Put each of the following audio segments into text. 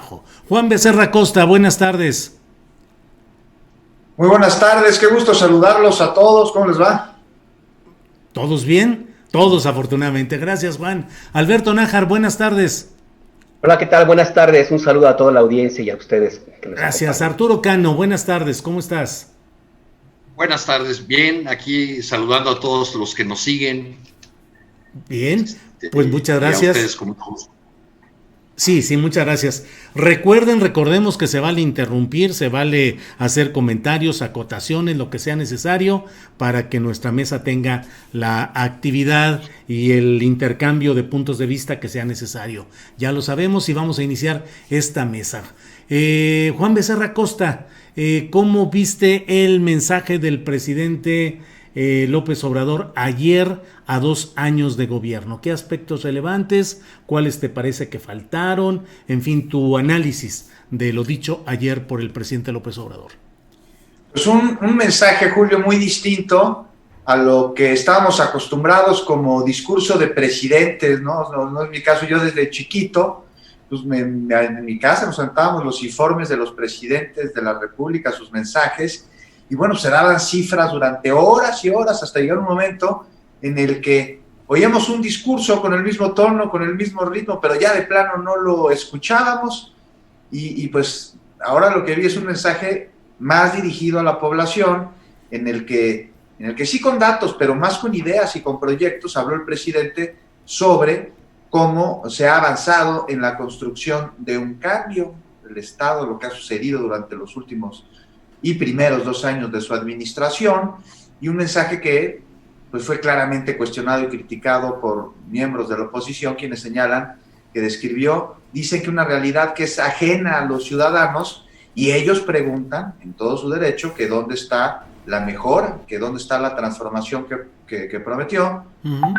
trabajo. Juan Becerra Costa, buenas tardes. Muy buenas tardes, qué gusto saludarlos a todos, ¿cómo les va? ¿Todos bien? Todos afortunadamente. Gracias, Juan. Alberto Nájar, buenas tardes. Hola, ¿qué tal? Buenas tardes. Un saludo a toda la audiencia y a ustedes que nos Gracias. acompañan. Arturo Cano, buenas tardes. ¿Cómo estás? Buenas tardes, bien, aquí saludando a todos los que nos siguen. Bien, pues muchas Y a gracias. ustedes con mucho gusto. Sí, muchas gracias. Recordemos que se vale interrumpir, se vale hacer comentarios, acotaciones, lo que sea necesario para que nuestra mesa tenga la actividad y el intercambio de puntos de vista que sea necesario. Ya lo sabemos y vamos a iniciar esta mesa. Juan Becerra Costa, ¿cómo viste el mensaje del presidente López Obrador ayer a 2 años de gobierno? ¿Qué aspectos relevantes? ¿Cuáles te parece que faltaron? En fin, tu análisis de lo dicho ayer por el presidente López Obrador. Pues un mensaje, Julio, muy distinto a lo que estábamos acostumbrados como discurso de presidentes, ¿no? No es mi caso, yo desde chiquito, pues en mi casa nos sentábamos los informes de los presidentes de la República, sus mensajes, y bueno, se daban cifras durante horas y horas hasta llegar un momento en el que oíamos un discurso con el mismo tono, con el mismo ritmo, pero ya de plano no lo escuchábamos y pues ahora lo que vi es un mensaje más dirigido a la población en el que sí con datos, pero más con ideas y con proyectos habló el presidente sobre cómo se ha avanzado en la construcción de un cambio del Estado, lo que ha sucedido durante los últimos y primeros 2 años de su administración, y un mensaje que pues, fue claramente cuestionado y criticado por miembros de la oposición, quienes señalan que dicen que una realidad que es ajena a los ciudadanos, y ellos preguntan, en todo su derecho, que dónde está la mejora, que dónde está la transformación que prometió. Uh-huh.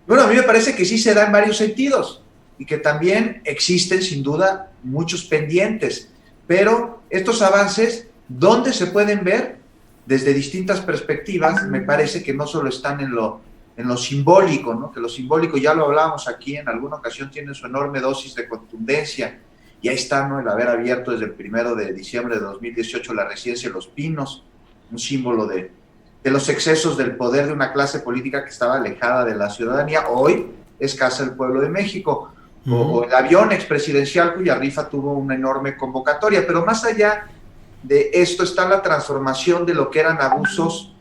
Bueno, a mí me parece que sí se da en varios sentidos, y que también existen, sin duda, muchos pendientes, pero estos avances, ¿dónde se pueden ver? Desde distintas perspectivas, me parece que no solo están en lo simbólico, ¿no? Que lo simbólico, ya lo hablábamos aquí en alguna ocasión, tiene su enorme dosis de contundencia, y ahí está, ¿no? El haber abierto desde el 1 de diciembre de 2018 la residencia Los Pinos, un símbolo de los excesos del poder de una clase política que estaba alejada de la ciudadanía. Hoy es Casa del Pueblo de México, o el avión expresidencial cuya rifa tuvo una enorme convocatoria, pero más allá de esto está la transformación de lo que eran abusos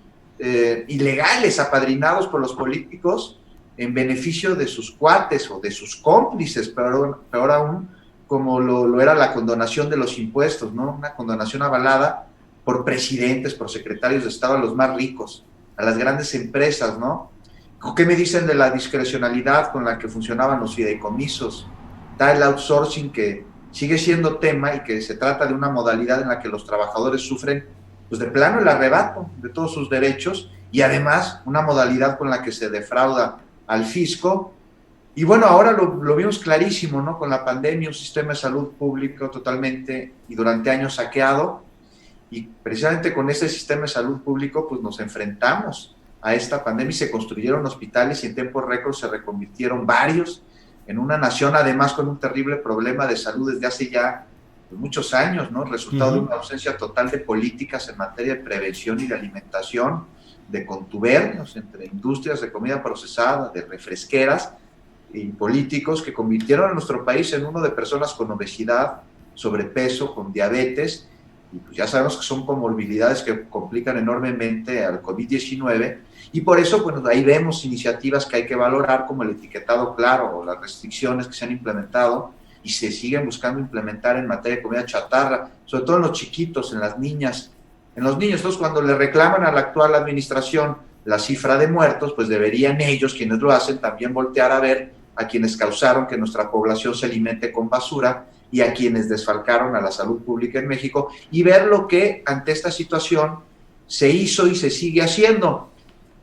ilegales apadrinados por los políticos en beneficio de sus cuates o de sus cómplices, peor aún, como lo era la condonación de los impuestos, ¿no? Una condonación avalada por presidentes, por secretarios de Estado a los más ricos, a las grandes empresas, ¿no? ¿Qué me dicen de la discrecionalidad con la que funcionaban los fideicomisos? Da el outsourcing que sigue siendo tema y que se trata de una modalidad en la que los trabajadores sufren, pues de plano el arrebato de todos sus derechos, y además una modalidad con la que se defrauda al fisco. Y bueno, ahora lo vimos clarísimo, ¿no? Con la pandemia, un sistema de salud público totalmente y durante años saqueado, y precisamente con ese sistema de salud público pues nos enfrentamos a esta pandemia y se construyeron hospitales y en tiempo récord se reconvirtieron varios en una nación, además con un terrible problema de salud desde hace ya pues, muchos años, ¿no? Resultado de una ausencia total de políticas en materia de prevención y de alimentación, de contubernios entre industrias de comida procesada, de refresqueras y políticos que convirtieron a nuestro país en uno de personas con obesidad, sobrepeso, con diabetes, y pues ya sabemos que son comorbilidades que complican enormemente al COVID-19, y por eso pues, ahí vemos iniciativas que hay que valorar, como el etiquetado claro o las restricciones que se han implementado y se siguen buscando implementar en materia de comida chatarra, sobre todo en los chiquitos, en las niñas, en los niños. Entonces, cuando le reclaman a la actual administración la cifra de muertos, pues deberían ellos, quienes lo hacen, también voltear a ver a quienes causaron que nuestra población se alimente con basura y a quienes desfalcaron a la salud pública en México, y ver lo que ante esta situación se hizo y se sigue haciendo.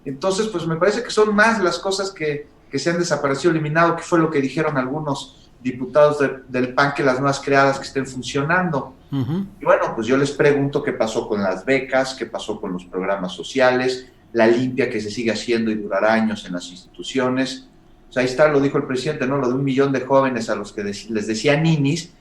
Entonces, pues me parece que son más las cosas que se han desaparecido, eliminado, que fue lo que dijeron algunos diputados del PAN, que las nuevas creadas que estén funcionando. Uh-huh. Y bueno, pues yo les pregunto qué pasó con las becas, qué pasó con los programas sociales, la limpia que se sigue haciendo y durará años en las instituciones. O sea, ahí está, lo dijo el presidente, ¿no? Lo de 1 millón de jóvenes a los que les decía ninis,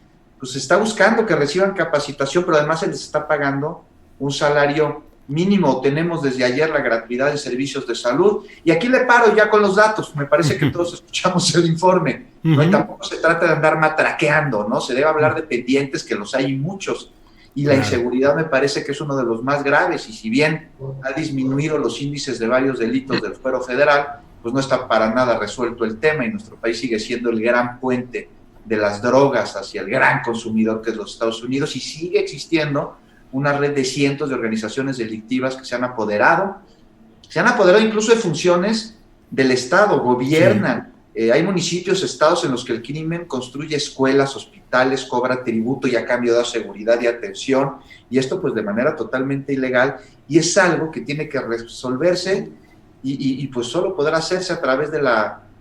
pues se está buscando que reciban capacitación, pero además se les está pagando un salario mínimo. Tenemos desde ayer la gratuidad de servicios de salud, y aquí le paro ya con los datos. Me parece que todos escuchamos el informe, ¿no? Y tampoco se trata de andar matraqueando, ¿no? Se debe hablar de pendientes, que los hay muchos, y la inseguridad me parece que es uno de los más graves, y si bien ha disminuido los índices de varios delitos del fuero federal, pues no está para nada resuelto el tema, y nuestro país sigue siendo el gran puente de las drogas hacia el gran consumidor que es los Estados Unidos, y sigue existiendo una red de cientos de organizaciones delictivas que se han apoderado incluso de funciones del Estado, gobiernan. Hay municipios, estados en los que el crimen construye escuelas, hospitales, cobra tributo y a cambio da seguridad y atención, y esto pues de manera totalmente ilegal, y es algo que tiene que resolverse y pues solo podrá hacerse a través de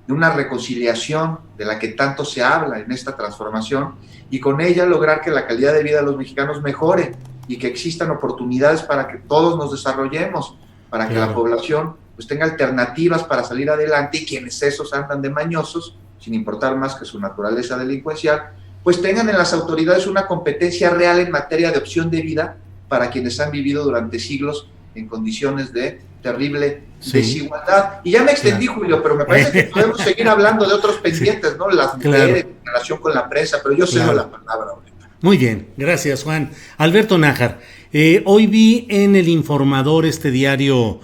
una reconciliación de la que tanto se habla en esta transformación, y con ella lograr que la calidad de vida de los mexicanos mejore y que existan oportunidades para que todos nos desarrollemos, para que la población pues tenga alternativas para salir adelante, y quienes esos andan de mañosos, sin importar más que su naturaleza delincuencial, pues tengan en las autoridades una competencia real en materia de opción de vida para quienes han vivido durante siglos en condiciones de terrible desigualdad. Y ya me extendí, Julio, pero me parece que podemos seguir hablando de otros pendientes, ¿no? Las mujeres, en relación con la prensa, pero yo cedo la palabra ahorita. Muy bien, gracias, Juan. Alberto Nájar, hoy vi en El Informador, este diario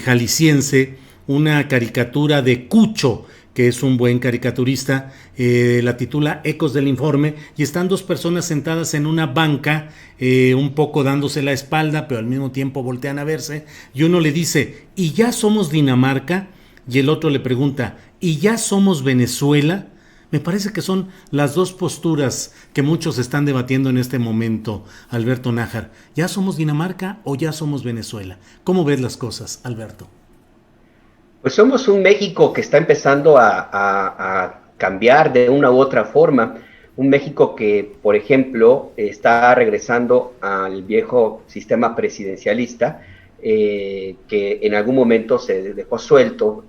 jalisciense, una caricatura de Cucho, que es un buen caricaturista, la titula Ecos del Informe, y están dos personas sentadas en una banca, un poco dándose la espalda, pero al mismo tiempo voltean a verse, y uno le dice, ¿y ya somos Dinamarca? Y el otro le pregunta, ¿y ya somos Venezuela? Me parece que son las dos posturas que muchos están debatiendo en este momento, Alberto Nájar. ¿Ya somos Dinamarca o ya somos Venezuela? ¿Cómo ves las cosas, Alberto? Pues somos un México que está empezando a cambiar de una u otra forma. Un México que, por ejemplo, está regresando al viejo sistema presidencialista, que en algún momento se dejó suelto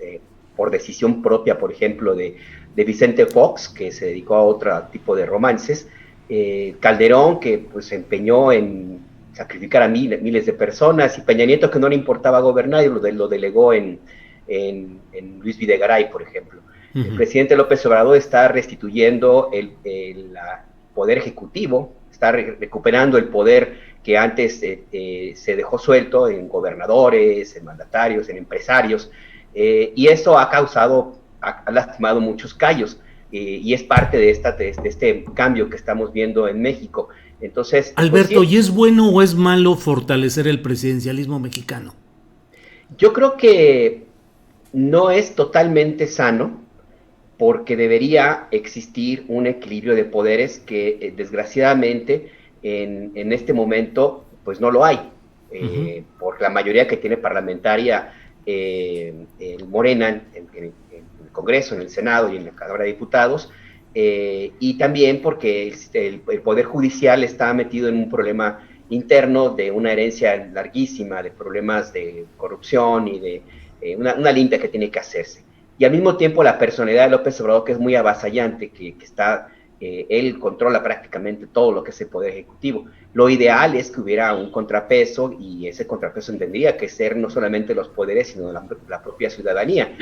por decisión propia, por ejemplo, de Vicente Fox, que se dedicó a otro tipo de romances, Calderón, que pues se empeñó en sacrificar a miles de personas, y Peña Nieto, que no le importaba gobernar y lo delegó en Luis Videgaray, por ejemplo. El presidente López Obrador está restituyendo el poder ejecutivo, está recuperando el poder que antes se dejó suelto en gobernadores, en mandatarios, en empresarios, y eso ha lastimado muchos callos, y es parte de este cambio que estamos viendo en México. Entonces, Alberto, pues, ¿y es bueno o es malo fortalecer el presidencialismo mexicano? Yo creo que no es totalmente sano, porque debería existir un equilibrio de poderes que desgraciadamente en este momento pues no lo hay, por la mayoría que tiene parlamentaria el Morena en el Congreso, en el Senado y en la Cámara de Diputados, y también porque el Poder Judicial está metido en un problema interno de una herencia larguísima, de problemas de corrupción y de una limpia que tiene que hacerse. Y al mismo tiempo la personalidad de López Obrador, que es muy avasallante, que él controla prácticamente todo lo que es el Poder Ejecutivo. Lo ideal es que hubiera un contrapeso, y ese contrapeso tendría que ser no solamente los poderes, sino la propia ciudadanía.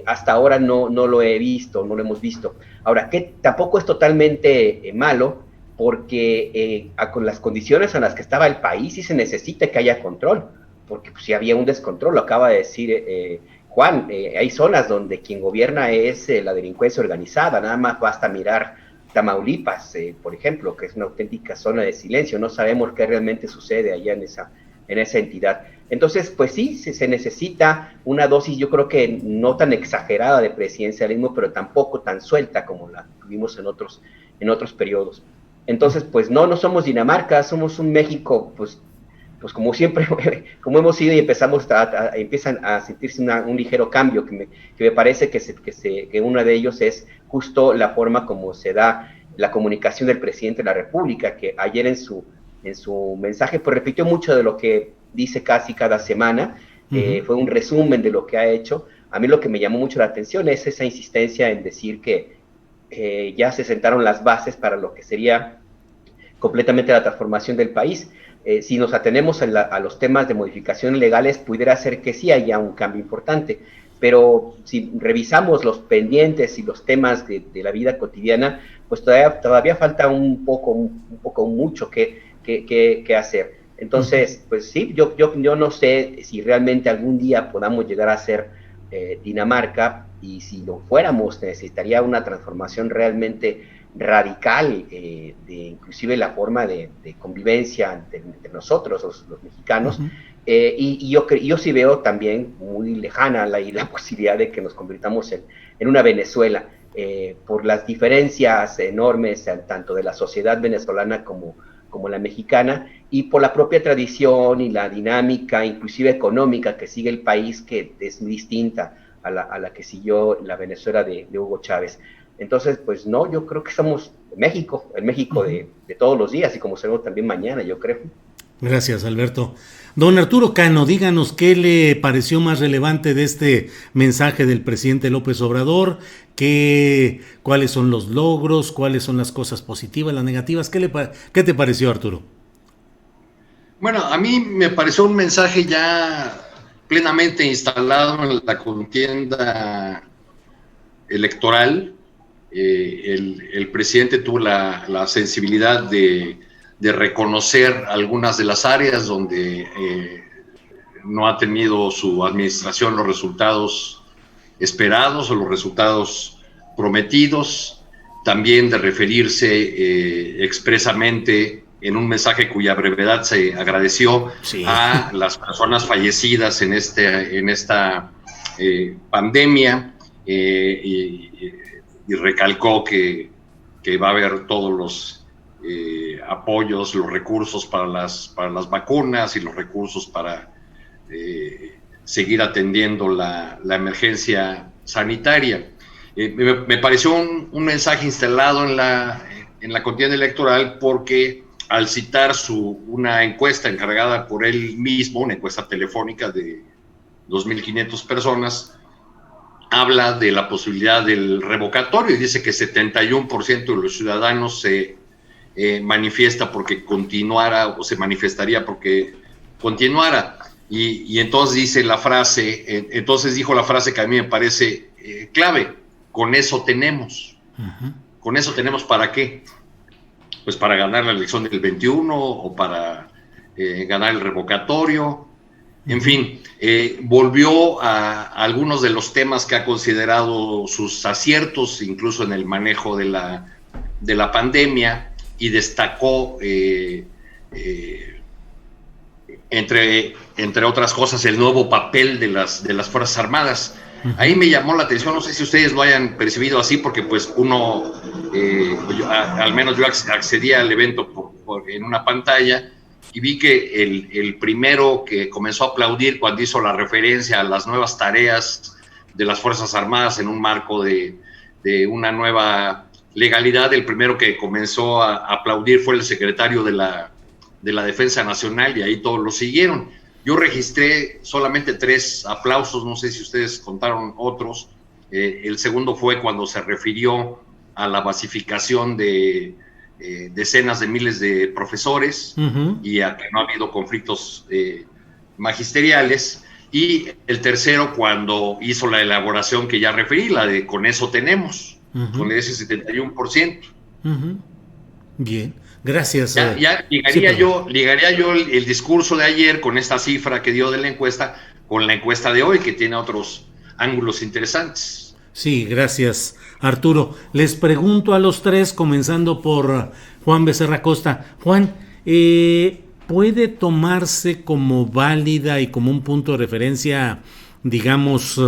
Hasta ahora no lo hemos visto. Ahora, que tampoco es totalmente malo, porque con las condiciones en las que estaba el país sí se necesita que haya control, porque pues, si había un descontrol, lo acaba de decir Juan, hay zonas donde quien gobierna es la delincuencia organizada. Nada más basta mirar Tamaulipas, por ejemplo, que es una auténtica zona de silencio. No sabemos qué realmente sucede allá en esa entidad. Entonces, pues sí, se necesita una dosis, yo creo que no tan exagerada de presidencialismo, pero tampoco tan suelta como la tuvimos en otros periodos. Entonces, pues no somos Dinamarca, somos un México, pues como siempre, como hemos ido, y empiezan a sentirse un ligero cambio, que me parece que uno de ellos es justo la forma como se da la comunicación del presidente de la República, que ayer en su mensaje pues repitió mucho de lo que dice casi cada semana. Fue un resumen de lo que ha hecho. A mí lo que me llamó mucho la atención es esa insistencia en decir que ya se sentaron las bases para lo que sería completamente la transformación del país. Si nos atenemos a los temas de modificaciones legales, pudiera ser que sí haya un cambio importante, pero si revisamos los pendientes y los temas de la vida cotidiana, pues todavía falta mucho que hacer. Entonces, pues sí, yo no sé si realmente algún día podamos llegar a ser Dinamarca, y si lo fuéramos, necesitaría una transformación realmente radical de inclusive la forma de convivencia entre nosotros, los mexicanos. Y yo sí veo también muy lejana la posibilidad de que nos convirtamos en una Venezuela, por las diferencias enormes tanto de la sociedad venezolana como la mexicana, y por la propia tradición y la dinámica, inclusive económica, que sigue el país, que es muy distinta a la que siguió la Venezuela de Hugo Chávez. Entonces, pues no, yo creo que somos México, el México de todos los días, y como seremos también mañana, yo creo. Gracias, Alberto. Don Arturo Cano, díganos qué le pareció más relevante de este mensaje del presidente López Obrador, cuáles son los logros, cuáles son las cosas positivas, las negativas. ¿Qué te pareció, Arturo? Bueno, a mí me pareció un mensaje ya plenamente instalado en la contienda electoral. El presidente tuvo la sensibilidad de reconocer algunas de las áreas donde no ha tenido su administración los resultados esperados o los resultados prometidos, también de referirse expresamente en un mensaje cuya brevedad se agradeció a las personas fallecidas en esta pandemia, y recalcó que va a haber todos los apoyos, los recursos para las vacunas y los recursos para seguir atendiendo la emergencia sanitaria. Me pareció un mensaje instalado en la contienda electoral, porque al citar una encuesta encargada por él mismo, una encuesta telefónica de 2.500 personas, habla de la posibilidad del revocatorio y dice que 71% de los ciudadanos se manifiesta porque continuara, o se manifestaría porque continuara. Y entonces dijo la frase que a mí me parece clave: con eso tenemos. ¿Con eso tenemos para qué? Pues para ganar la elección del 21 o para ganar el revocatorio. En fin, volvió a algunos de los temas que ha considerado sus aciertos, incluso en el manejo de la pandemia, y destacó, entre otras cosas, el nuevo papel de las Fuerzas Armadas. Ahí me llamó la atención, no sé si ustedes lo hayan percibido así, porque pues al menos yo accedí al evento en una pantalla, y vi que el primero que comenzó a aplaudir cuando hizo la referencia a las nuevas tareas de las Fuerzas Armadas en un marco de una nueva legalidad, el primero que comenzó a aplaudir fue el secretario de la Defensa Nacional, y ahí todos lo siguieron. Yo registré solamente 3 aplausos, no sé si ustedes contaron otros. El segundo fue cuando se refirió a la basificación de decenas de miles de profesores, y a que no ha habido conflictos magisteriales. Y el tercero, cuando hizo la elaboración que ya referí, la de con eso tenemos, con ese 71%. Bien, gracias. Ya ligaría yo el discurso de ayer con esta cifra que dio de la encuesta, con la encuesta de hoy, que tiene otros ángulos interesantes. Sí, gracias, Arturo. Les pregunto a los 3, comenzando por Juan Becerra Costa. Juan, ¿puede tomarse como válida y como un punto de referencia, digamos,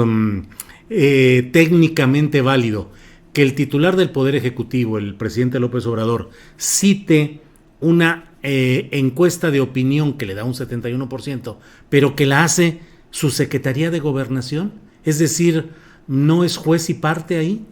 técnicamente válido, que el titular del Poder Ejecutivo, el presidente López Obrador, cite una encuesta de opinión que le da un 71%, pero que la hace su Secretaría de Gobernación? Es decir, ¿no es juez y parte ahí?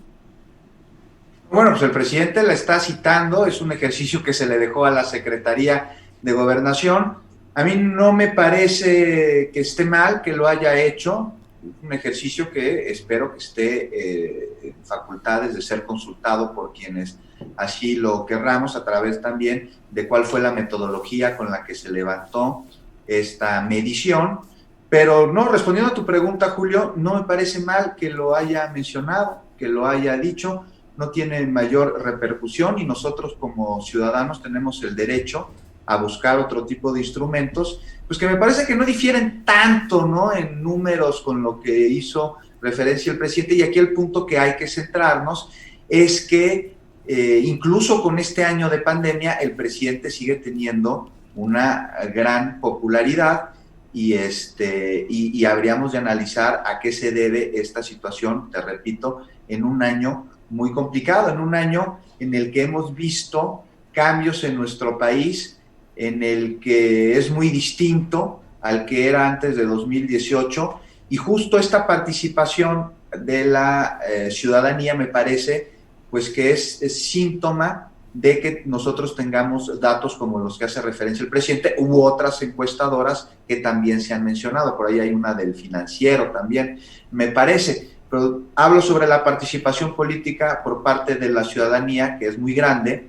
Bueno, pues el presidente la está citando, es un ejercicio que se le dejó a la Secretaría de Gobernación. A mí no me parece que esté mal que lo haya hecho, un ejercicio que espero que esté en facultades de ser consultado por quienes así lo querramos, a través también de cuál fue la metodología con la que se levantó esta medición. Pero no, respondiendo a tu pregunta, Julio, no me parece mal que lo haya mencionado, que lo haya dicho, no tiene mayor repercusión y nosotros como ciudadanos tenemos el derecho a buscar otro tipo de instrumentos, pues que me parece que no difieren tanto, ¿no?, en números con lo que hizo referencia el presidente. Y aquí el punto que hay que centrarnos es que incluso con este año de pandemia el presidente sigue teniendo una gran popularidad y habríamos de analizar a qué se debe esta situación, te repito, en un año muy complicado, en un año en el que hemos visto cambios en nuestro país, en el que es muy distinto al que era antes de 2018, y justo esta participación de la ciudadanía me parece pues que es síntoma de que nosotros tengamos datos como los que hace referencia el presidente, u otras encuestadoras que también se han mencionado, por ahí hay una del Financiero también, me parece, pero hablo sobre la participación política por parte de la ciudadanía, que es muy grande.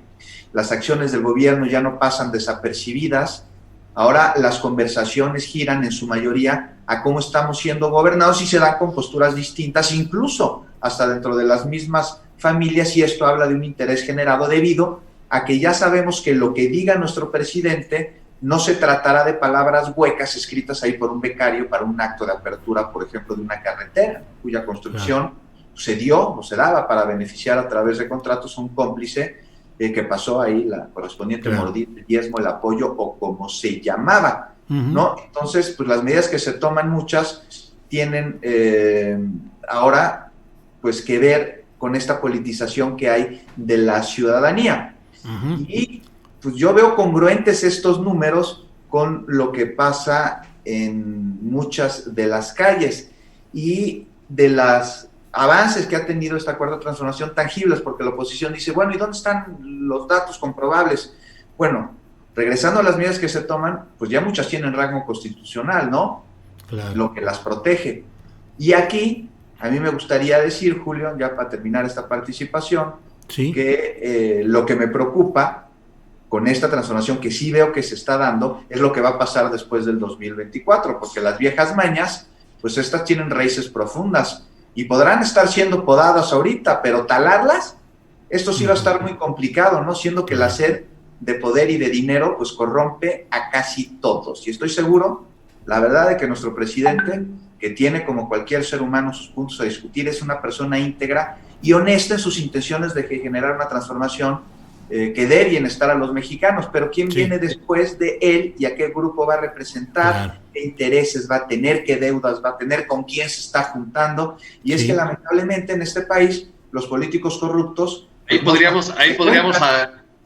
Las acciones del gobierno ya no pasan desapercibidas, ahora las conversaciones giran en su mayoría a cómo estamos siendo gobernados y se dan con posturas distintas, incluso hasta dentro de las mismas familias, y esto habla de un interés generado debido a que ya sabemos que lo que diga nuestro presidente no se tratará de palabras huecas escritas ahí por un becario para un acto de apertura, por ejemplo, de una carretera, cuya construcción se dio o se daba para beneficiar a través de contratos a un cómplice que pasó ahí la correspondiente mordida, el diezmo, el apoyo o como se llamaba, ¿no? Entonces, pues las medidas que se toman, muchas tienen ahora pues que ver con esta politización que hay de la ciudadanía. Y pues yo veo congruentes estos números con lo que pasa en muchas de las calles y de los avances que ha tenido esta cuarta transformación tangibles, porque la oposición dice, bueno, ¿y dónde están los datos comprobables? Bueno, regresando a las medidas que se toman, pues ya muchas tienen rango constitucional, ¿no? Claro. Lo que las protege. Y aquí a mí me gustaría decir, Julio, ya para terminar esta participación, que lo que me preocupa con esta transformación que sí veo que se está dando es lo que va a pasar después del 2024, porque las viejas mañas, pues estas tienen raíces profundas y podrán estar siendo podadas ahorita, pero talarlas, esto sí va a estar muy complicado, ¿no? Siendo que la sed de poder y de dinero, pues corrompe a casi todos. Y estoy seguro, la verdad, de que nuestro presidente, que tiene como cualquier ser humano sus puntos a discutir, es una persona íntegra y honesta en sus intenciones de generar una transformación que dé bienestar a los mexicanos, pero ¿quién viene después de él y a qué grupo va a representar? ¿Qué intereses va a tener? ¿Qué deudas va a tener? ¿Con quién se está juntando? Y es que lamentablemente en este país los políticos corruptos... Ahí podríamos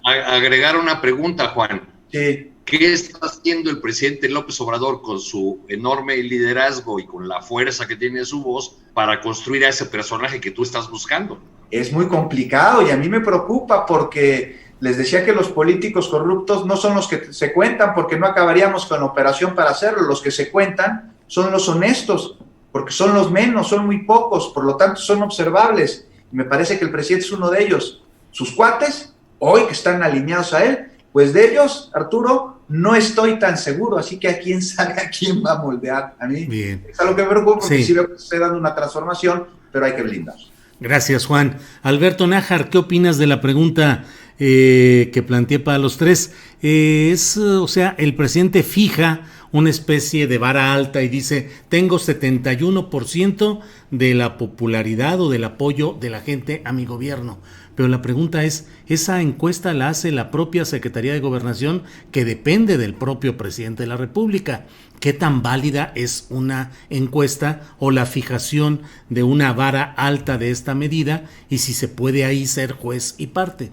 agregar una pregunta, Juan. Sí. ¿Qué está haciendo el presidente López Obrador con su enorme liderazgo y con la fuerza que tiene su voz para construir a ese personaje que tú estás buscando? Es muy complicado y a mí me preocupa porque les decía que los políticos corruptos no son los que se cuentan, porque no acabaríamos con la operación para hacerlo. Los que se cuentan son los honestos, porque son los menos, son muy pocos, por lo tanto son observables. Y me parece que el presidente es uno de ellos. Sus cuates, hoy que están alineados a él, pues de ellos, Arturo, no estoy tan seguro, así que a quién sabe a quién va a moldear. A mí es algo que me preocupa porque sí veo que se está dando una transformación, pero hay que blindar. Gracias, Juan. Alberto Nájar, ¿qué opinas de la pregunta que planteé para los tres? O sea, el presidente fija una especie de vara alta y dice, tengo 71% de la popularidad o del apoyo de la gente a mi gobierno. Pero la pregunta es, esa encuesta la hace la propia Secretaría de Gobernación, que depende del propio presidente de la República. ¿Qué tan válida es una encuesta o la fijación de una vara alta de esta medida y si se puede ahí ser juez y parte?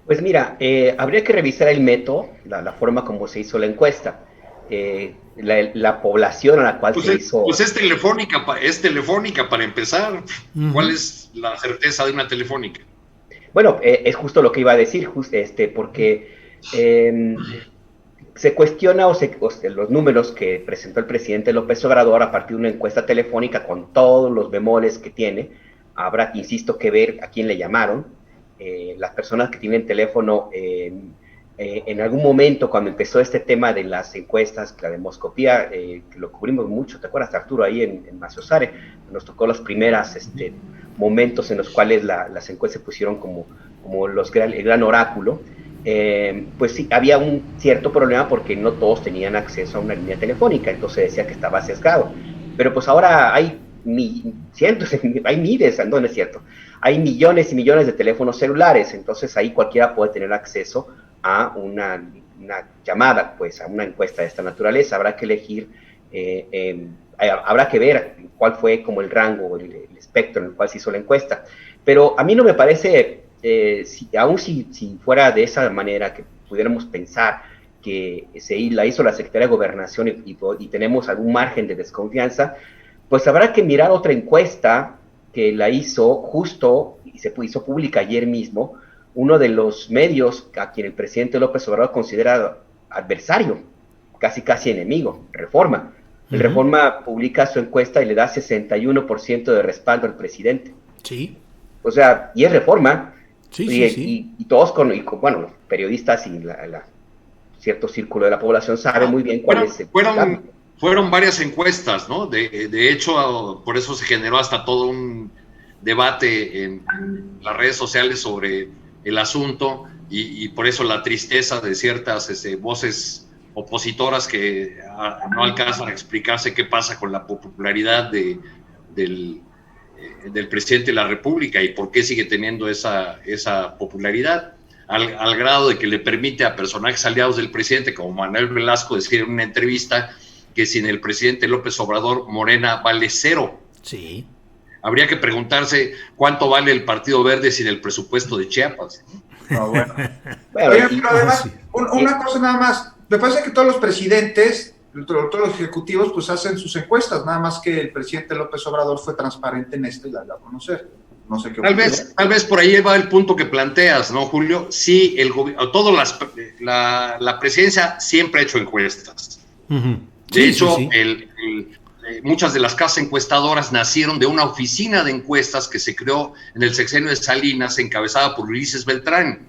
Pues mira, habría que revisar el método, la forma como se hizo la encuesta, la población a la cual se hizo... Pues es telefónica para empezar. ¿Cuál es la certeza de una telefónica? Bueno, es justo lo que iba a decir, porque se cuestiona los números que presentó el presidente López Obrador a partir de una encuesta telefónica con todos los bemoles que tiene. Habrá, insisto, que ver a quién le llamaron. las personas que tienen teléfono en algún momento, cuando empezó este tema de las encuestas, la demoscopía, que lo cubrimos mucho, ¿te acuerdas, Arturo? Ahí en Maciosare, nos tocó los primeros momentos en los cuales las encuestas se pusieron como el gran oráculo. Pues sí, había un cierto problema porque no todos tenían acceso a una línea telefónica, entonces decía que estaba sesgado. Pero pues ahora hay hay miles, no es cierto, hay millones y millones de teléfonos celulares, entonces ahí cualquiera puede tener acceso a una llamada, pues a una encuesta de esta naturaleza. Habrá que elegir, habrá que ver cuál fue como el rango, el espectro en el cual se hizo la encuesta. Pero a mí no me parece, aún si fuera de esa manera que pudiéramos pensar que la hizo la Secretaría de Gobernación y tenemos algún margen de desconfianza, pues habrá que mirar otra encuesta que la hizo justo y se hizo pública ayer mismo, uno de los medios a quien el presidente López Obrador considera adversario, casi enemigo, Reforma. El Reforma publica su encuesta y le da 61% de respaldo al presidente. Sí. O sea, y es Reforma. Sí. Y todos bueno, los periodistas y cierto círculo de la población sabe muy bien cuál es el Fueron varias encuestas, ¿no? De hecho, por eso se generó hasta todo un debate en las redes sociales sobre el asunto y por eso la tristeza de ciertas voces opositoras que no alcanzan a explicarse qué pasa con la popularidad del presidente de la República y por qué sigue teniendo esa popularidad, al grado de que le permite a personajes aliados del presidente, como Manuel Velasco, decir en una entrevista que sin el presidente López Obrador, Morena vale cero. Sí. Habría que preguntarse cuánto vale el Partido Verde sin el presupuesto de Chiapas. No, bueno. Oye, pero además, una cosa nada más, me parece que todos los presidentes, todos los ejecutivos, pues hacen sus encuestas, nada más que el presidente López Obrador fue transparente en esto y la dio a conocer. No sé qué tal vez por ahí va el punto que planteas, ¿no, Julio? Sí, la presidencia siempre ha hecho encuestas. De hecho, muchas de las casas encuestadoras nacieron de una oficina de encuestas que se creó en el sexenio de Salinas, encabezada por Ulises Beltrán.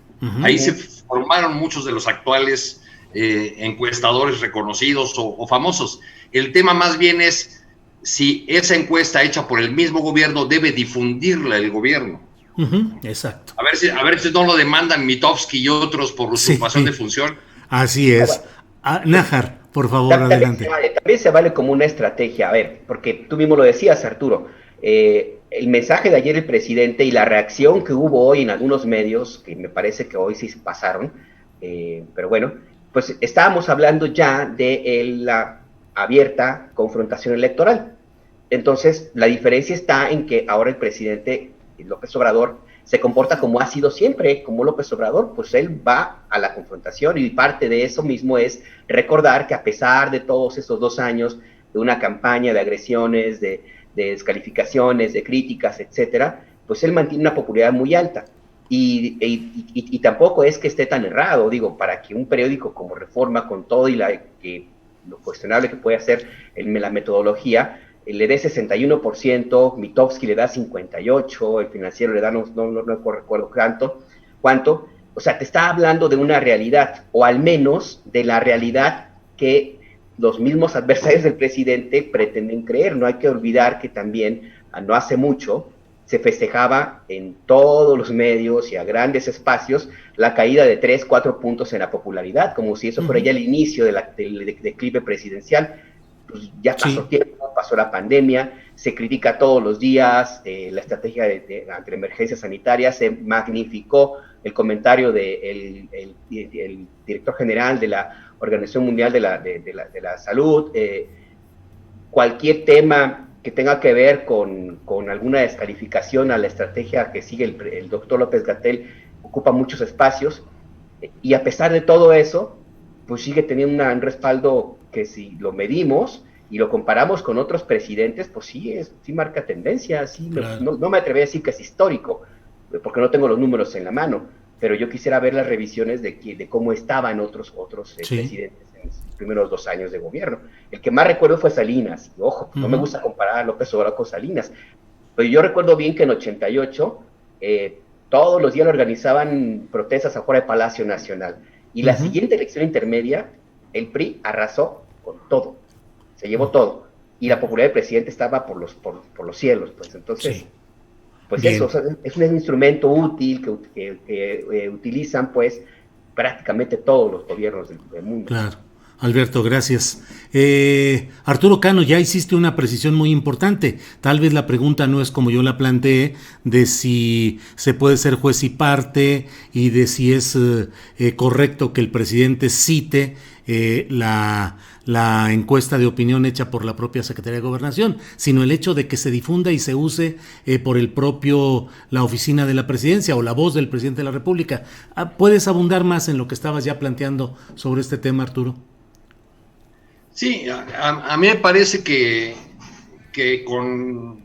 Ahí se formaron muchos de los actuales encuestadores reconocidos o famosos. El tema más bien es si esa encuesta hecha por el mismo gobierno debe difundirla el gobierno. Exacto. A ver si no lo demandan Mitofsky y otros por usurpación de función. Así es. Nájar, por favor, adelante. También se vale como una estrategia, a ver, porque tú mismo lo decías, Arturo, el mensaje de ayer del presidente y la reacción que hubo hoy en algunos medios, que me parece que hoy sí se pasaron, pero bueno, pues estábamos hablando ya de la abierta confrontación electoral. Entonces, la diferencia está en que ahora el presidente López Obrador se comporta como ha sido siempre, como López Obrador, pues él va a la confrontación y parte de eso mismo es recordar que a pesar de todos esos 2 años de una campaña de agresiones, de descalificaciones, de críticas, etcétera, pues él mantiene una popularidad muy alta. Y tampoco es que esté tan errado, digo, para que un periódico como Reforma, con todo y lo cuestionable que puede hacer la metodología, le dé 61%, Mitofsky le da 58%, el Financiero le da no recuerdo cuánto, o sea, te está hablando de una realidad, o al menos de la realidad que los mismos adversarios del presidente pretenden creer. No hay que olvidar que también, no hace mucho, se festejaba en todos los medios y a grandes espacios la caída de 3-4 puntos en la popularidad, como si eso fuera ya el inicio del declive presidencial. Pues ya pasó tiempo, pasó la pandemia, se critica todos los días la estrategia ante la emergencia sanitaria, se magnificó el comentario del director general de la Organización Mundial de la Salud, cualquier tema que tenga que ver con alguna descalificación a la estrategia que sigue el doctor López-Gatell ocupa muchos espacios, y a pesar de todo eso, pues sigue teniendo un respaldo que si lo medimos y lo comparamos con otros presidentes, pues sí marca tendencia, claro. No me atrevería a decir que es histórico, porque no tengo los números en la mano, pero yo quisiera ver las revisiones de cómo estaban otros presidentes en los primeros 2 años de gobierno. El que más recuerdo fue Salinas, y ojo, no me gusta comparar a López Obrador con Salinas, pero yo recuerdo bien que en 88 Todos los días organizaban protestas afuera del Palacio Nacional. Y la siguiente elección intermedia, el PRI arrasó con todo, se llevó todo. Y la popularidad del presidente estaba por los cielos, pues. Entonces, sí. Pues Bien. eso, o sea, es un instrumento útil que utilizan, pues, prácticamente todos los gobiernos del mundo. Claro. Alberto, gracias. Arturo Cano, ya hiciste una precisión muy importante. Tal vez la pregunta no es como yo la planteé, de si se puede ser juez y parte y de si es correcto que el presidente cite la encuesta de opinión hecha por la propia Secretaría de Gobernación, sino el hecho de que se difunda y se use por la oficina de la presidencia o la voz del presidente de la República. ¿Puedes abundar más en lo que estabas ya planteando sobre este tema, Arturo? Sí, a mí me parece que con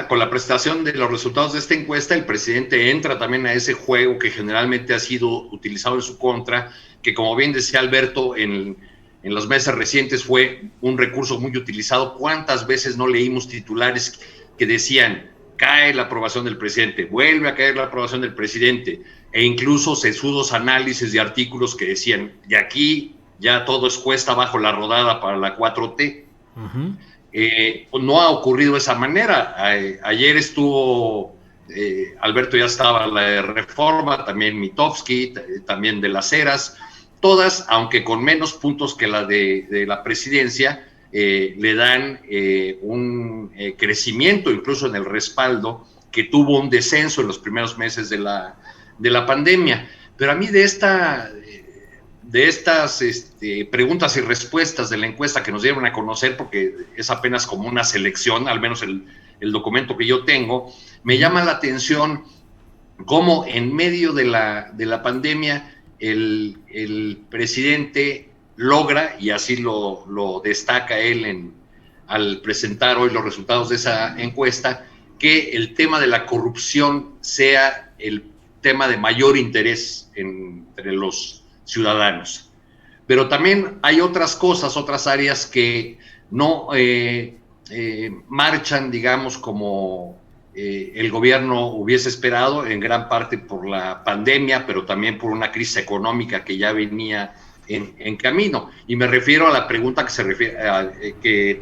la presentación de los resultados de esta encuesta, el presidente entra también a ese juego que generalmente ha sido utilizado en su contra, que como bien decía Alberto, en los meses recientes fue un recurso muy utilizado. ¿Cuántas veces no leímos titulares que decían, cae la aprobación del presidente, vuelve a caer la aprobación del presidente, e incluso sesudos análisis de artículos que decían, de aquí ya todo es cuesta abajo la rodada para la 4T? No ha ocurrido de esa manera. Ayer estuvo, Alberto ya estaba la de Reforma, también Mitofsky, también de las Heras, todas, aunque con menos puntos que la de la presidencia, le dan un crecimiento incluso en el respaldo, que tuvo un descenso en los primeros meses de la pandemia. Pero a mí de estas preguntas y respuestas de la encuesta que nos dieron a conocer, porque es apenas como una selección, al menos el documento que yo tengo, me llama la atención cómo en medio de la pandemia el presidente logra, y así lo destaca él al presentar hoy los resultados de esa encuesta, que el tema de la corrupción sea el tema de mayor interés entre los ciudadanos. Pero también hay otras cosas, otras áreas que no marchan, digamos, como el gobierno hubiese esperado, en gran parte por la pandemia, pero también por una crisis económica que ya venía en camino. Y me refiero a la pregunta que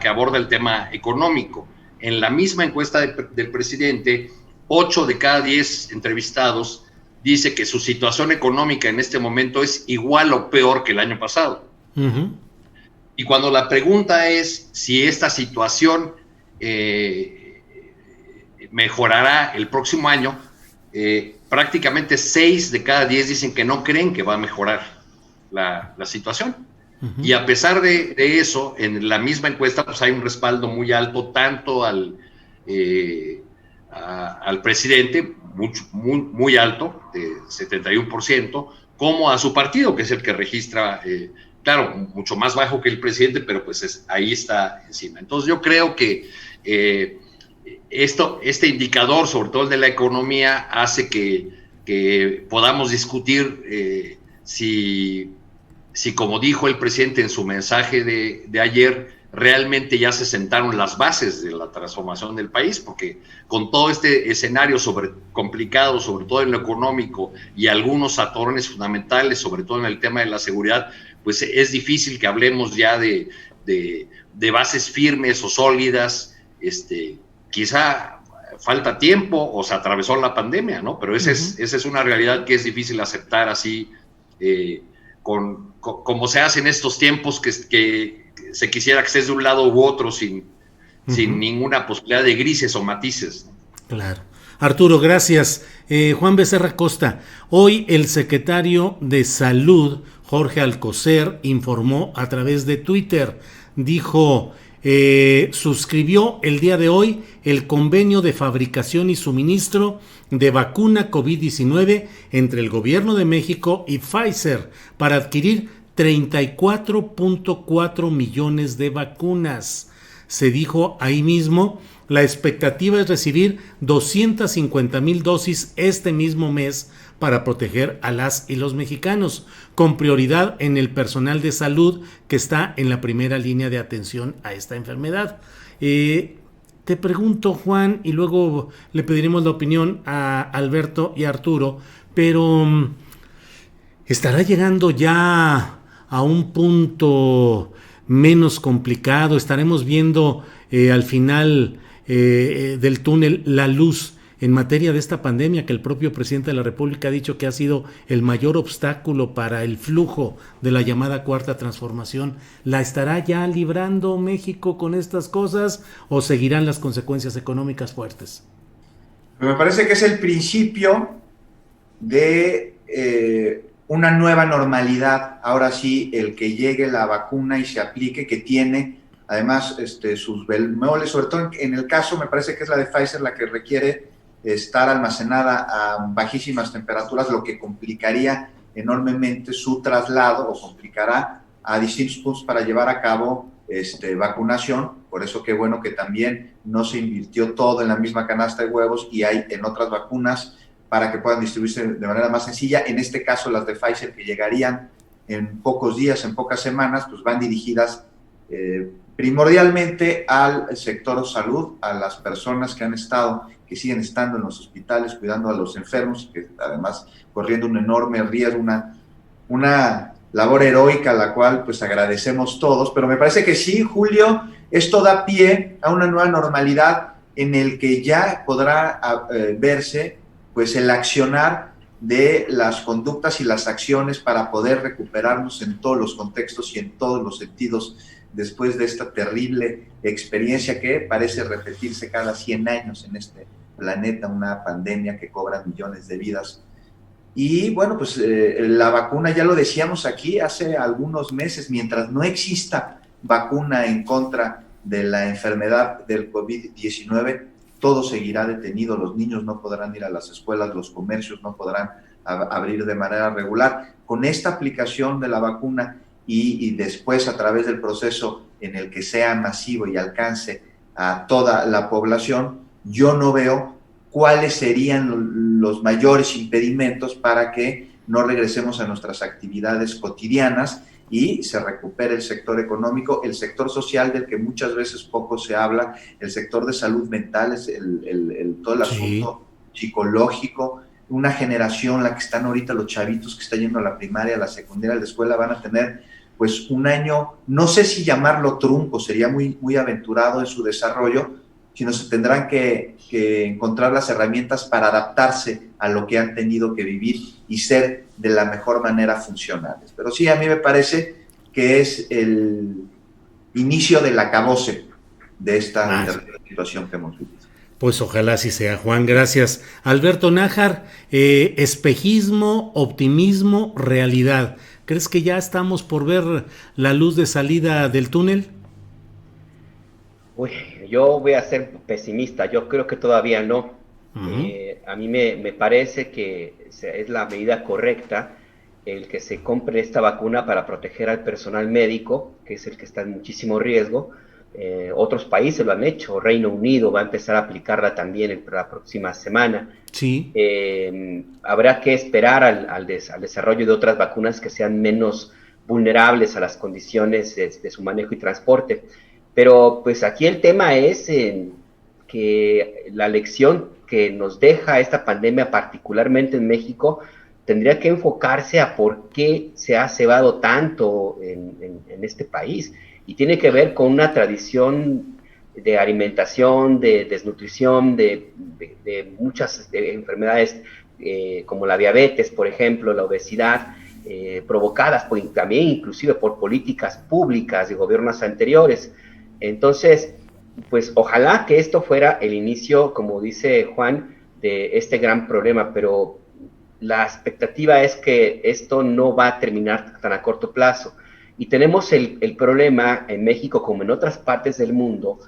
aborda el tema económico. En la misma encuesta del presidente, 8 de cada 10 entrevistados dice que su situación económica en este momento es igual o peor que el año pasado. Y cuando la pregunta es si esta situación mejorará el próximo año, prácticamente 6 de cada 10 dicen que no creen que va a mejorar la situación. Y a pesar de eso, en la misma encuesta pues hay un respaldo muy alto tanto al presidente, muy alto, de 71%, como a su partido, que es el que registra, claro, mucho más bajo que el presidente, pero pues ahí está encima. Entonces yo creo que este indicador, sobre todo el de la economía, hace que podamos discutir si, como dijo el presidente en su mensaje de ayer, realmente ya se sentaron las bases de la transformación del país, porque con todo este escenario complicado, sobre todo en lo económico, y algunos atorones fundamentales, sobre todo en el tema de la seguridad, pues es difícil que hablemos ya de bases firmes o sólidas. Quizá falta tiempo o se atravesó la pandemia, ¿no? Pero esa es una realidad que es difícil aceptar así, como se hace en estos tiempos, que se quisiera que estés de un lado u otro sin ninguna posibilidad de grises o matices, ¿no? Claro. Arturo, gracias. Juan Becerra Costa, hoy el secretario de Salud, Jorge Alcocer, informó a través de Twitter, dijo, suscribió el día de hoy el convenio de fabricación y suministro de vacuna COVID-19 entre el gobierno de México y Pfizer para adquirir 34.4 millones de vacunas. Se dijo ahí mismo, la expectativa es recibir 250,000 dosis este mismo mes para proteger a las y los mexicanos, con prioridad en el personal de salud que está en la primera línea de atención a esta enfermedad. te pregunto, Juan, y luego le pediremos la opinión a Alberto y a Arturo, pero ¿estará llegando ya a un punto menos complicado? ¿Estaremos viendo al final del túnel la luz en materia de esta pandemia que el propio presidente de la República ha dicho que ha sido el mayor obstáculo para el flujo de la llamada cuarta transformación? ¿La estará ya librando México con estas cosas o seguirán las consecuencias económicas fuertes? Me parece que es el principio de una nueva normalidad. Ahora sí, el que llegue la vacuna y se aplique, que tiene además sus bemoles, sobre todo en el caso, me parece que es la de Pfizer la que requiere estar almacenada a bajísimas temperaturas, lo que complicaría enormemente su traslado o complicará a distintos puntos para llevar a cabo vacunación. Por eso qué bueno que también no se invirtió todo en la misma canasta de huevos y hay en otras vacunas para que puedan distribuirse de manera más sencilla. En este caso, las de Pfizer, que llegarían en pocos días, en pocas semanas, pues van dirigidas primordialmente al sector salud, a las personas que han estado, que siguen estando en los hospitales cuidando a los enfermos, que además corriendo un enorme riesgo, una labor heroica a la cual pues agradecemos todos. Pero me parece que sí, Julio, esto da pie a una nueva normalidad en el que ya podrá verse pues el accionar de las conductas y las acciones para poder recuperarnos en todos los contextos y en todos los sentidos después de esta terrible experiencia que parece repetirse cada 100 años en este planeta, una pandemia que cobra millones de vidas. Y bueno, pues la vacuna, ya lo decíamos aquí hace algunos meses, mientras no exista vacuna en contra de la enfermedad del COVID-19, todo seguirá detenido, los niños no podrán ir a las escuelas, los comercios no podrán abrir de manera regular. Con esta aplicación de la vacuna y después a través del proceso en el que sea masivo y alcance a toda la población, yo no veo cuáles serían los mayores impedimentos para que no regresemos a nuestras actividades cotidianas y se recupere el sector económico, el sector social del que muchas veces poco se habla, el sector de salud mental, todo el asunto psicológico. Una generación, la que están ahorita los chavitos que están yendo a la primaria, a la secundaria, a la escuela, van a tener pues un año, no sé si llamarlo trunco, sería muy, muy aventurado en su desarrollo, sino se tendrán que encontrar las herramientas para adaptarse a lo que han tenido que vivir y ser de la mejor manera funcionales. Pero sí, a mí me parece que es el inicio del acabose de esta situación que hemos vivido. Pues ojalá así sea, Juan, gracias. Alberto Nájar, espejismo, optimismo, realidad. ¿Crees que ya estamos por ver la luz de salida del túnel? Uy, yo voy a ser pesimista, yo creo que todavía no. A mí me parece que es la medida correcta el que se compre esta vacuna para proteger al personal médico, que es el que está en muchísimo riesgo. Otros países lo han hecho, Reino Unido va a empezar a aplicarla también la próxima semana. Sí. Habrá que esperar al desarrollo de otras vacunas que sean menos vulnerables a las condiciones de su manejo y transporte. Pero pues aquí el tema es que la lección que nos deja esta pandemia, particularmente en México, tendría que enfocarse a por qué se ha cebado tanto en este país. Y tiene que ver con una tradición de alimentación, de desnutrición, de muchas enfermedades como la diabetes, por ejemplo, la obesidad, provocadas también inclusive por políticas públicas de gobiernos anteriores. Entonces, pues ojalá que esto fuera el inicio, como dice Juan, de este gran problema, pero la expectativa es que esto no va a terminar tan a corto plazo. Y tenemos el problema en México, como en otras partes del mundo,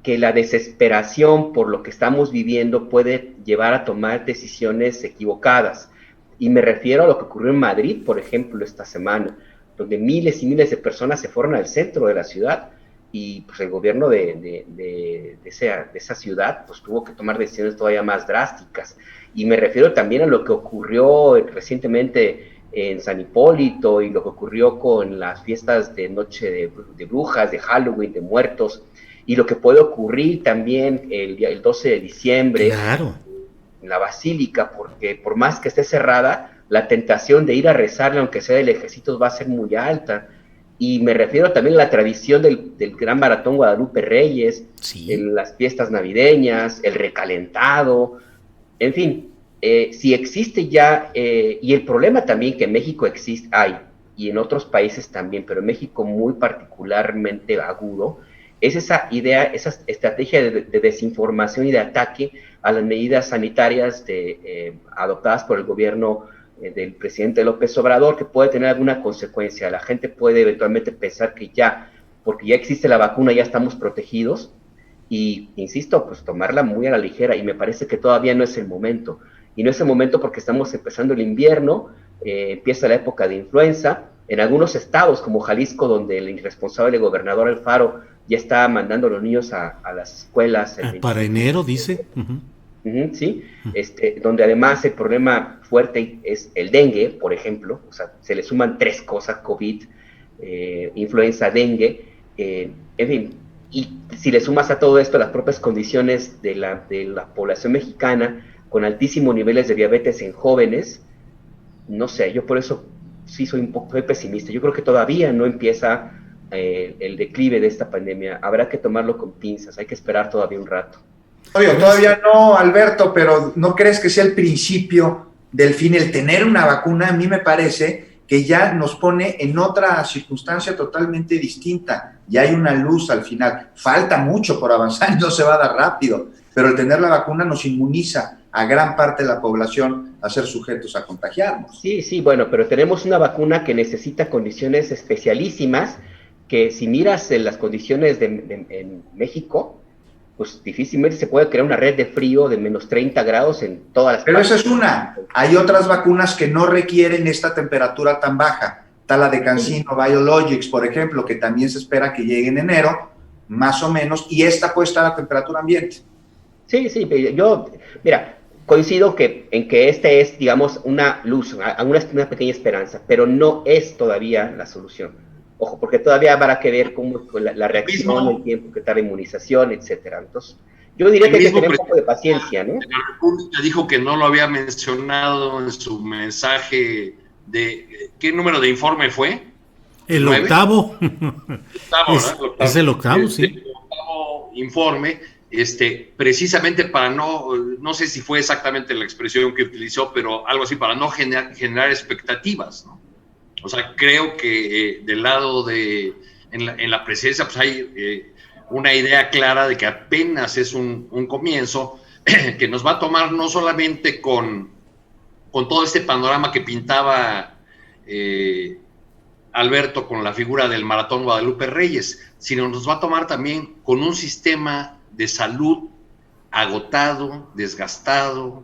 que la desesperación por lo que estamos viviendo puede llevar a tomar decisiones equivocadas. Y me refiero a lo que ocurrió en Madrid, por ejemplo, esta semana, donde miles y miles de personas se fueron al centro de la ciudad y pues el gobierno de esa ciudad pues tuvo que tomar decisiones todavía más drásticas. Y me refiero también a lo que ocurrió recientemente en San Hipólito y lo que ocurrió con las fiestas de Noche de Brujas, de Halloween, de Muertos, y lo que puede ocurrir también el 12 de diciembre Claro. en la Basílica, porque por más que esté cerrada, la tentación de ir a rezarle, aunque sea de lejecitos, va a ser muy alta. Y me refiero también a la tradición del Gran Maratón Guadalupe Reyes, Sí. en las fiestas navideñas, el recalentado, en fin, si existe ya, y el problema también que en México hay, y en otros países también, pero en México muy particularmente agudo, es esa idea, esa estrategia de desinformación y de ataque a las medidas sanitarias adoptadas por el gobierno del presidente López Obrador, que puede tener alguna consecuencia. La gente puede eventualmente pensar que ya, porque ya existe la vacuna, ya estamos protegidos, y insisto, pues tomarla muy a la ligera, y me parece que todavía no es el momento. Y no es el momento porque estamos empezando el invierno, empieza la época de influenza. En algunos estados, como Jalisco, donde el irresponsable gobernador Alfaro ya está mandando a los niños a las escuelas. Para enero, dice. Sí, donde además el problema fuerte es el dengue, por ejemplo, o sea, se le suman 3 cosas: COVID, influenza, dengue, en fin, y si le sumas a todo esto las propias condiciones de la población mexicana, con altísimos niveles de diabetes en jóvenes, no sé, yo por eso sí soy pesimista. Yo creo que todavía no empieza el declive de esta pandemia. Habrá que tomarlo con pinzas, hay que esperar todavía un rato. Oye, todavía no, Alberto, pero ¿no crees que sea el principio del fin el tener una vacuna? A mí me parece que ya nos pone en otra circunstancia totalmente distinta. Ya hay una luz al final. Falta mucho por avanzar y no se va a dar rápido, pero el tener la vacuna nos inmuniza a gran parte de la población a ser sujetos a contagiarnos. Sí, bueno, pero tenemos una vacuna que necesita condiciones especialísimas, que si miras en las condiciones en México, pues difícilmente se puede crear una red de frío de menos 30 grados en todas las Pero partes. esa es una. Hay otras vacunas que no requieren esta temperatura tan baja. Está la de CanSino Biologics, por ejemplo, que también se espera que llegue en enero, más o menos, y esta puede estar a temperatura ambiente. Sí, yo, mira, coincido en que este es, digamos, una luz, una pequeña esperanza, pero no es todavía la solución. Ojo, porque todavía habrá que ver cómo la reacción, el tiempo que tarda la inmunización, etcétera. Entonces, yo diría que hay que tener un poco de paciencia, ¿no? La República dijo que no lo había mencionado en su mensaje de... ¿Qué número de informe fue? El 9. octavo. Es el octavo, sí. El octavo informe, precisamente para no sé si fue exactamente la expresión que utilizó, pero algo así, para no generar expectativas, ¿no? O sea, creo que del lado en la presidencia, pues hay una idea clara de que apenas es un comienzo, que nos va a tomar no solamente con todo este panorama que pintaba Alberto con la figura del Maratón Guadalupe Reyes, sino nos va a tomar también con un sistema de salud agotado, desgastado,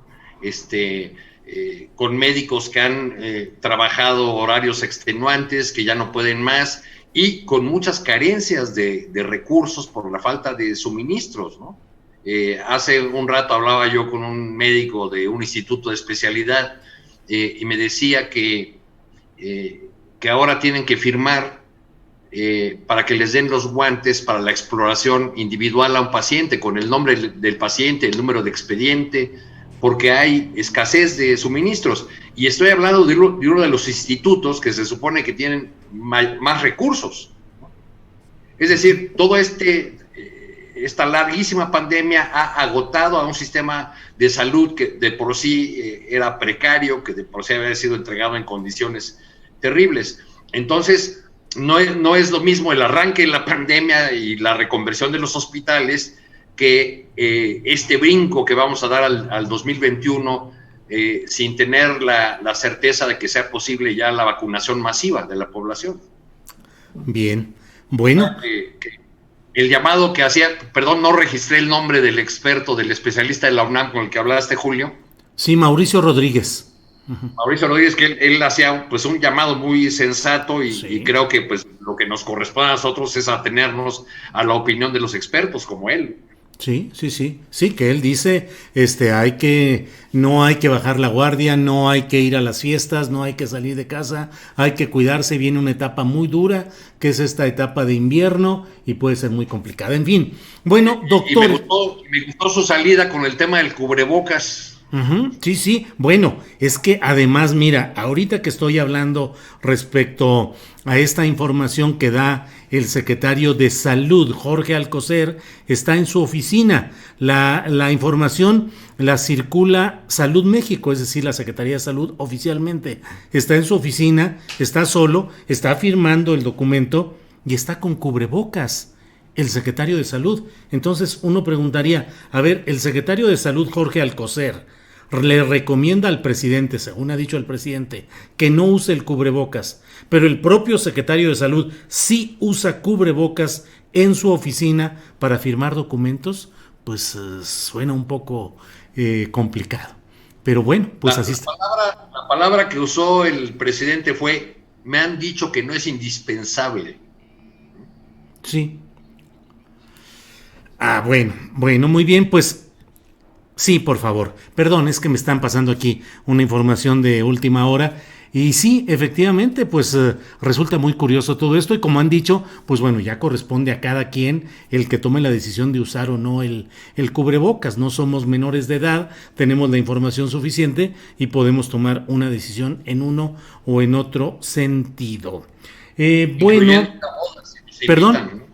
con médicos que han trabajado horarios extenuantes, que ya no pueden más, y con muchas carencias de recursos por la falta de suministros, ¿no? Hace un rato hablaba yo con un médico de un instituto de especialidad y me decía que ahora tienen que firmar para que les den los guantes para la exploración individual a un paciente, con el nombre del paciente, el número de expediente, porque hay escasez de suministros. Y estoy hablando de uno de los institutos que se supone que tienen más recursos. Es decir, todo esta larguísima pandemia ha agotado a un sistema de salud que de por sí era precario, que de por sí había sido entregado en condiciones terribles. Entonces, no es lo mismo el arranque de la pandemia y la reconversión de los hospitales que este brinco que vamos a dar al 2021 sin tener la certeza de que sea posible ya la vacunación masiva de la población. Bien, bueno. El llamado que hacía, perdón, no registré el nombre del experto, del especialista de la UNAM con el que hablaste, Julio. Sí, Mauricio Rodríguez. Mauricio Rodríguez, que él hacía pues un llamado muy sensato y creo que pues lo que nos corresponde a nosotros es atenernos a la opinión de los expertos como él. Sí, sí, sí, sí, que él dice, no hay que bajar la guardia, no hay que ir a las fiestas, no hay que salir de casa, hay que cuidarse, viene una etapa muy dura, que es esta etapa de invierno y puede ser muy complicada. En fin, bueno, doctor. Y me gustó su salida con el tema del cubrebocas. Sí, sí. Bueno, es que además, mira, ahorita que estoy hablando respecto a esta información que da el secretario de Salud, Jorge Alcocer, está en su oficina. La información la circula Salud México, es decir, la Secretaría de Salud oficialmente. Está en su oficina, está solo, está firmando el documento y está con cubrebocas. El secretario de Salud. Entonces uno preguntaría, a ver, el secretario de Salud, Jorge Alcocer, le recomienda al presidente, según ha dicho el presidente, que no use el cubrebocas, pero el propio secretario de Salud sí usa cubrebocas en su oficina para firmar documentos, pues suena un poco complicado. Pero bueno, pues así está. La palabra que usó el presidente fue, me han dicho que no es indispensable. Sí. Bueno, muy bien, pues sí, por favor. Perdón, es que me están pasando aquí una información de última hora. Y sí, efectivamente, pues resulta muy curioso todo esto y como han dicho, pues bueno, ya corresponde a cada quien el que tome la decisión de usar o no el cubrebocas. No somos menores de edad, tenemos la información suficiente y podemos tomar una decisión en uno o en otro sentido. Bueno, perdón. Invitan, ¿no?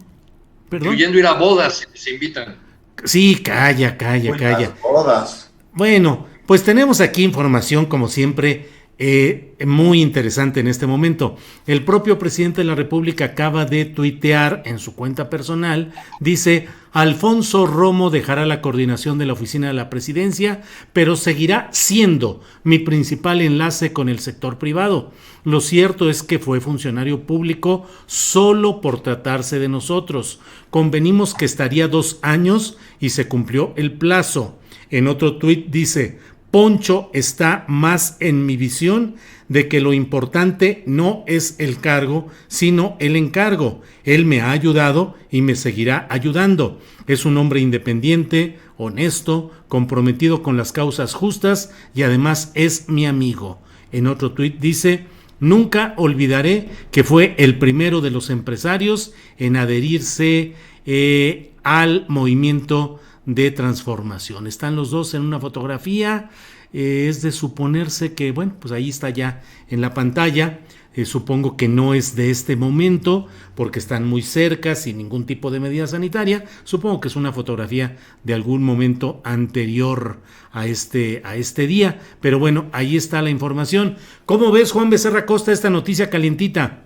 Incluyendo ir a bodas, se invitan. Sí, calla. Bodas. Bueno, pues tenemos aquí información, como siempre, muy interesante en este momento. El propio presidente de la República acaba de tuitear en su cuenta personal, dice, Alfonso Romo dejará la coordinación de la oficina de la presidencia, pero seguirá siendo mi principal enlace con el sector privado. Lo cierto es que fue funcionario público solo por tratarse de nosotros. Convenimos que estaría 2 años y se cumplió el plazo. En otro tuit dice, Poncho está más en mi visión de que lo importante no es el cargo, sino el encargo. Él me ha ayudado y me seguirá ayudando. Es un hombre independiente, honesto, comprometido con las causas justas y además es mi amigo. En otro tuit dice, nunca olvidaré que fue el primero de los empresarios en adherirse al movimiento de transformación. Están los dos en una fotografía, es de suponerse que, bueno, pues ahí está ya en la pantalla, supongo que no es de este momento, porque están muy cerca, sin ningún tipo de medida sanitaria, supongo que es una fotografía de algún momento anterior a este día, pero bueno, ahí está la información. ¿Cómo ves, Juan Becerra Costa, esta noticia calientita?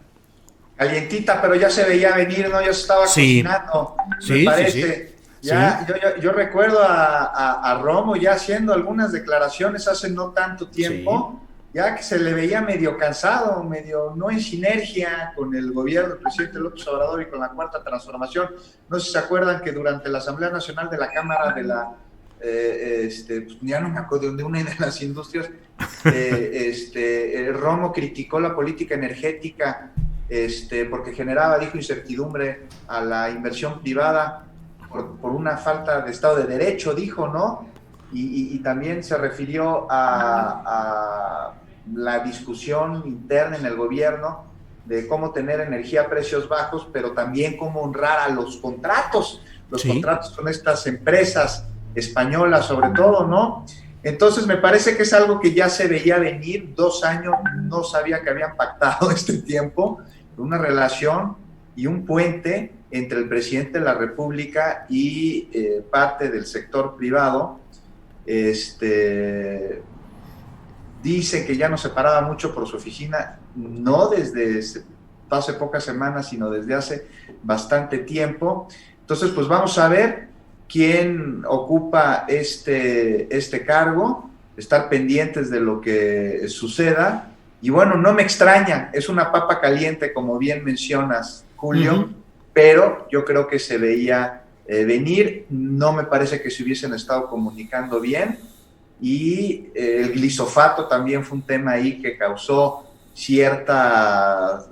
Calientita, pero ya se veía venir, ¿no? Ya se estaba cocinando, me parece. Sí. Ya, yo recuerdo a Romo ya haciendo algunas declaraciones hace no tanto tiempo, ya que se le veía medio cansado, medio no en sinergia con el gobierno del presidente López Obrador y con la Cuarta Transformación. No sé si se acuerdan que durante la Asamblea Nacional de la Cámara de la, pues ya no me acuerdo, de una de las industrias, Romo criticó la política energética porque generaba, dijo, incertidumbre a la inversión privada. Por una falta de Estado de Derecho, dijo, ¿no? Y también se refirió a la discusión interna en el gobierno de cómo tener energía a precios bajos, pero también cómo honrar a los contratos con estas empresas españolas sobre todo, ¿no? Entonces me parece que es algo que ya se veía venir, 2 años, no sabía que habían pactado este tiempo, una relación y un puente entre el presidente de la República y parte del sector privado. Dice que ya no se paraba mucho por su oficina, no desde hace pocas semanas, sino desde hace bastante tiempo. Entonces, pues vamos a ver quién ocupa este cargo, estar pendientes de lo que suceda. Y bueno, no me extraña, es una papa caliente, como bien mencionas, Julio, pero yo creo que se veía venir, no me parece que se hubiesen estado comunicando bien, y el glisofato también fue un tema ahí que causó cierta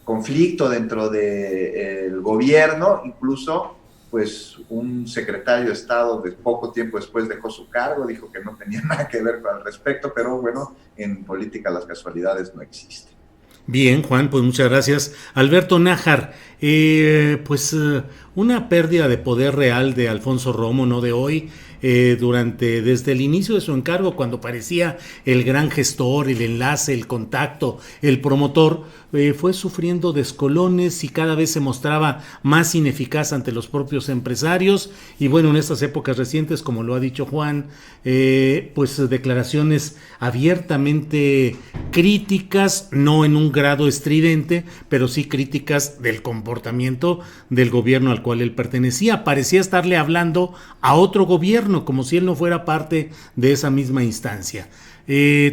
conflicto dentro del gobierno, incluso pues un secretario de Estado de poco tiempo después dejó su cargo, dijo que no tenía nada que ver al respecto, pero bueno, en política las casualidades no existen. Bien, Juan, pues muchas gracias. Alberto Nájar, una pérdida de poder real de Alfonso Romo, no de hoy, desde el inicio de su encargo, cuando parecía el gran gestor, el enlace, el contacto, el promotor, fue sufriendo descolones y cada vez se mostraba más ineficaz ante los propios empresarios. Y bueno, en estas épocas recientes, como lo ha dicho Juan, pues declaraciones abiertamente críticas, no en un grado estridente, pero sí críticas del comportamiento del gobierno al cual él pertenecía. Parecía estarle hablando a otro gobierno, como si él no fuera parte de esa misma instancia.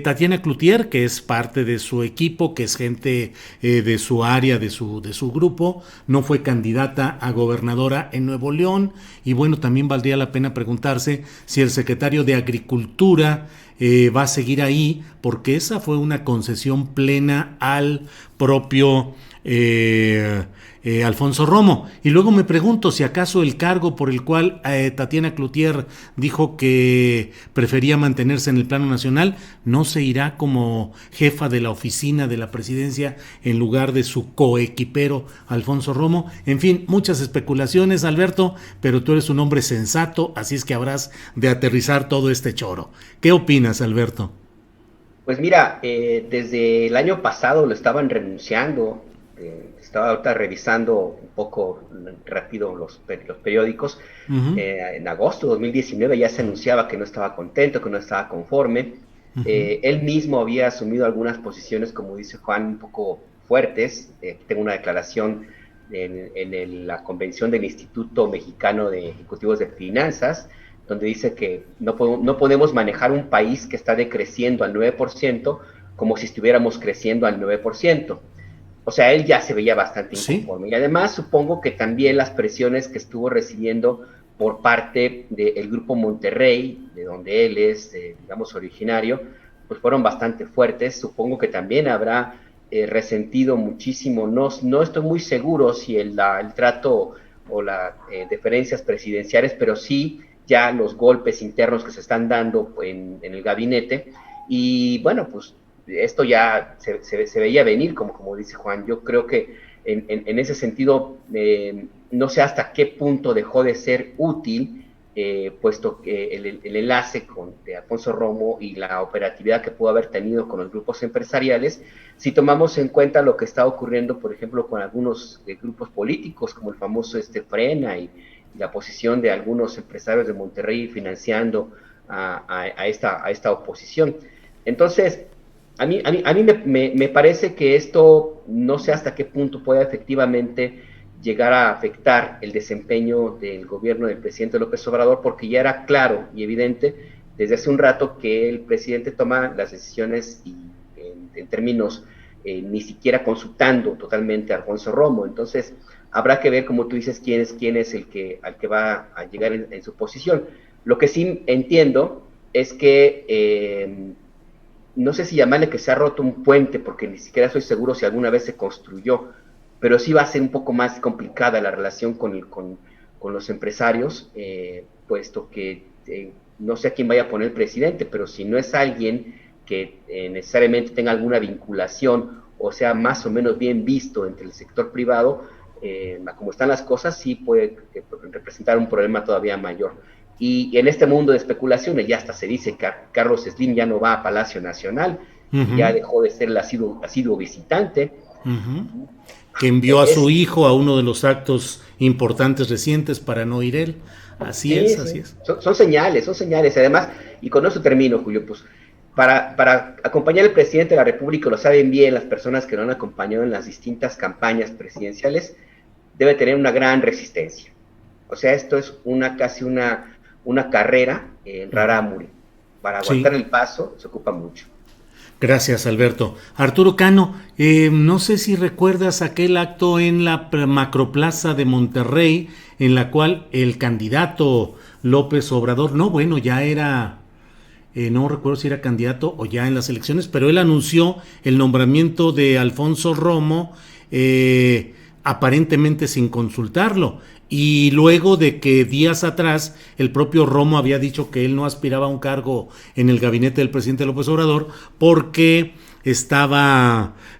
Tatiana Cloutier, que es parte de su equipo, que es gente de su área, de su grupo, no fue candidata a gobernadora en Nuevo León. Y bueno, también valdría la pena preguntarse si el secretario de Agricultura va a seguir ahí, porque esa fue una concesión plena al propio Alfonso Romo. Y luego me pregunto si acaso el cargo por el cual Tatiana Cloutier dijo que prefería mantenerse en el plano nacional no se irá como jefa de la oficina de la presidencia en lugar de su coequipero Alfonso Romo. En fin, muchas especulaciones, Alberto, pero tú eres un hombre sensato, así es que habrás de aterrizar todo este choro. ¿Qué opinas, Alberto? Pues mira, desde el año pasado lo estaban renunciando. Estaba ahorita revisando un poco rápido los periódicos. Uh-huh. En agosto de 2019 ya se anunciaba que no estaba contento, que no estaba conforme. Uh-huh. Él mismo había asumido algunas posiciones, como dice Juan, un poco fuertes. Tengo una declaración en la convención del Instituto Mexicano de Ejecutivos de Finanzas, donde dice que no podemos manejar un país que está decreciendo al 9% como si estuviéramos creciendo al 9%. O sea, él ya se veía bastante inconforme. ¿Sí? Y además supongo que también las presiones que estuvo recibiendo por parte del Grupo Monterrey, de donde él es, digamos, originario, pues fueron bastante fuertes. Supongo que también habrá resentido muchísimo. No estoy muy seguro si el trato o las deferencias presidenciales, pero sí ya los golpes internos que se están dando en el gabinete. Y bueno, pues esto ya se veía venir, como dice Juan. Yo creo que en ese sentido, no sé hasta qué punto dejó de ser útil, puesto que el enlace de Alfonso Romo y la operatividad que pudo haber tenido con los grupos empresariales, si tomamos en cuenta lo que está ocurriendo, por ejemplo, con algunos grupos políticos, como el famoso Frena y la posición de algunos empresarios de Monterrey financiando a esta oposición. Entonces, a mí me parece que esto no sé hasta qué punto puede efectivamente llegar a afectar el desempeño del gobierno del presidente López Obrador, porque ya era claro y evidente desde hace un rato que el presidente toma las decisiones y en términos ni siquiera consultando totalmente a Alfonso Romo. Entonces habrá que ver, como tú dices, quién es al que va a llegar en su posición. Lo que sí entiendo es que no sé si llamarle que se ha roto un puente, porque ni siquiera estoy seguro si alguna vez se construyó, pero sí va a ser un poco más complicada la relación con los empresarios, puesto que no sé a quién vaya a poner el presidente, pero si no es alguien que necesariamente tenga alguna vinculación o sea más o menos bien visto entre el sector privado, como están las cosas, sí puede representar un problema todavía mayor. Y en este mundo de especulaciones ya hasta se dice que Carlos Slim ya no va a Palacio Nacional, uh-huh. Ya dejó de ser el asiduo visitante. Uh-huh. Que envió a su hijo a uno de los actos importantes recientes para no ir él. Así es. Son señales. Además, y con eso termino, Julio, pues para acompañar al presidente de la República, lo saben bien las personas que lo han acompañado en las distintas campañas presidenciales, debe tener una gran resistencia. O sea, esto es casi una carrera en rarámuri. Para aguantar el paso se ocupa mucho. Gracias, Alberto. Arturo Cano, no sé si recuerdas aquel acto en la Macroplaza de Monterrey, en la cual el candidato López Obrador, ya era, no recuerdo si era candidato o ya en las elecciones, pero él anunció el nombramiento de Alfonso Romo, aparentemente sin consultarlo. y luego de que días atrás el propio Romo había dicho que él no aspiraba a un cargo en el gabinete del presidente López Obrador porque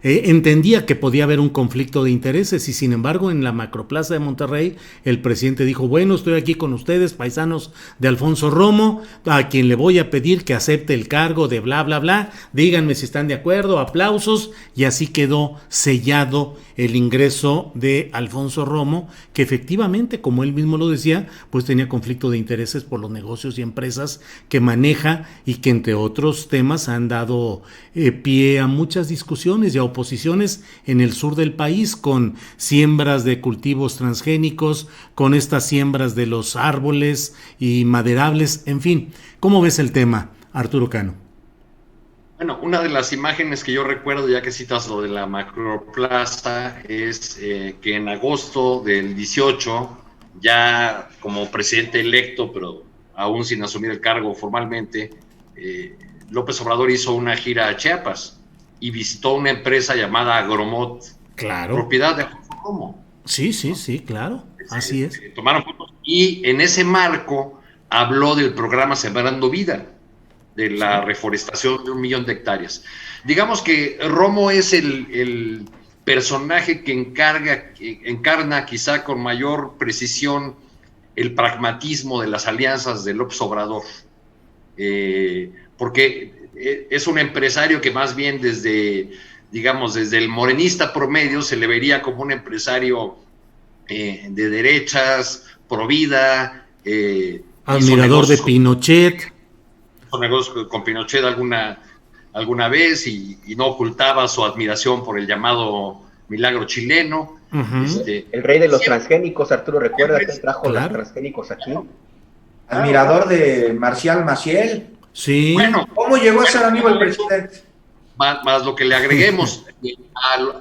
entendía que podía haber un conflicto de intereses, y sin embargo en la Macroplaza de Monterrey el presidente dijo: bueno, estoy aquí con ustedes, paisanos de Alfonso Romo, a quien le voy a pedir que acepte el cargo de bla bla bla, díganme si están de acuerdo, aplausos, y así quedó sellado el ingreso de Alfonso Romo, que efectivamente, como él mismo lo decía, pues tenía conflicto de intereses por los negocios y empresas que maneja, y que entre otros temas han dado pie a muchas discusiones y a oposiciones en el sur del país, con siembras de cultivos transgénicos, con estas siembras de los árboles y maderables, en fin. ¿Cómo ves el tema, Arturo Cano? Bueno, una de las imágenes que yo recuerdo, ya que citas lo de la Macroplaza, es que en agosto del 18, ya como presidente electo, pero aún sin asumir el cargo formalmente, López Obrador hizo una gira a Chiapas y visitó una empresa llamada Agromot, claro, propiedad de Alfonso Romo. Sí, claro, así es. Tomaron fotos y en ese marco habló del programa Sembrando Vida, de la reforestación de 1 millón de hectáreas. Digamos que Romo es el personaje que encarna quizá con mayor precisión el pragmatismo de las alianzas de López Obrador, porque es un empresario que más bien desde el morenista promedio se le vería como un empresario de derechas, pro vida, admirador de Pinochet. Negocios con Pinochet alguna vez y no ocultaba su admiración por el llamado milagro chileno. Uh-huh. El rey de los transgénicos, Arturo, ¿recuerda que trajo los transgénicos aquí? Admirador de Marcial Maciel. Sí. Bueno, ¿cómo llegó a ser amigo del presidente? Más lo que le agreguemos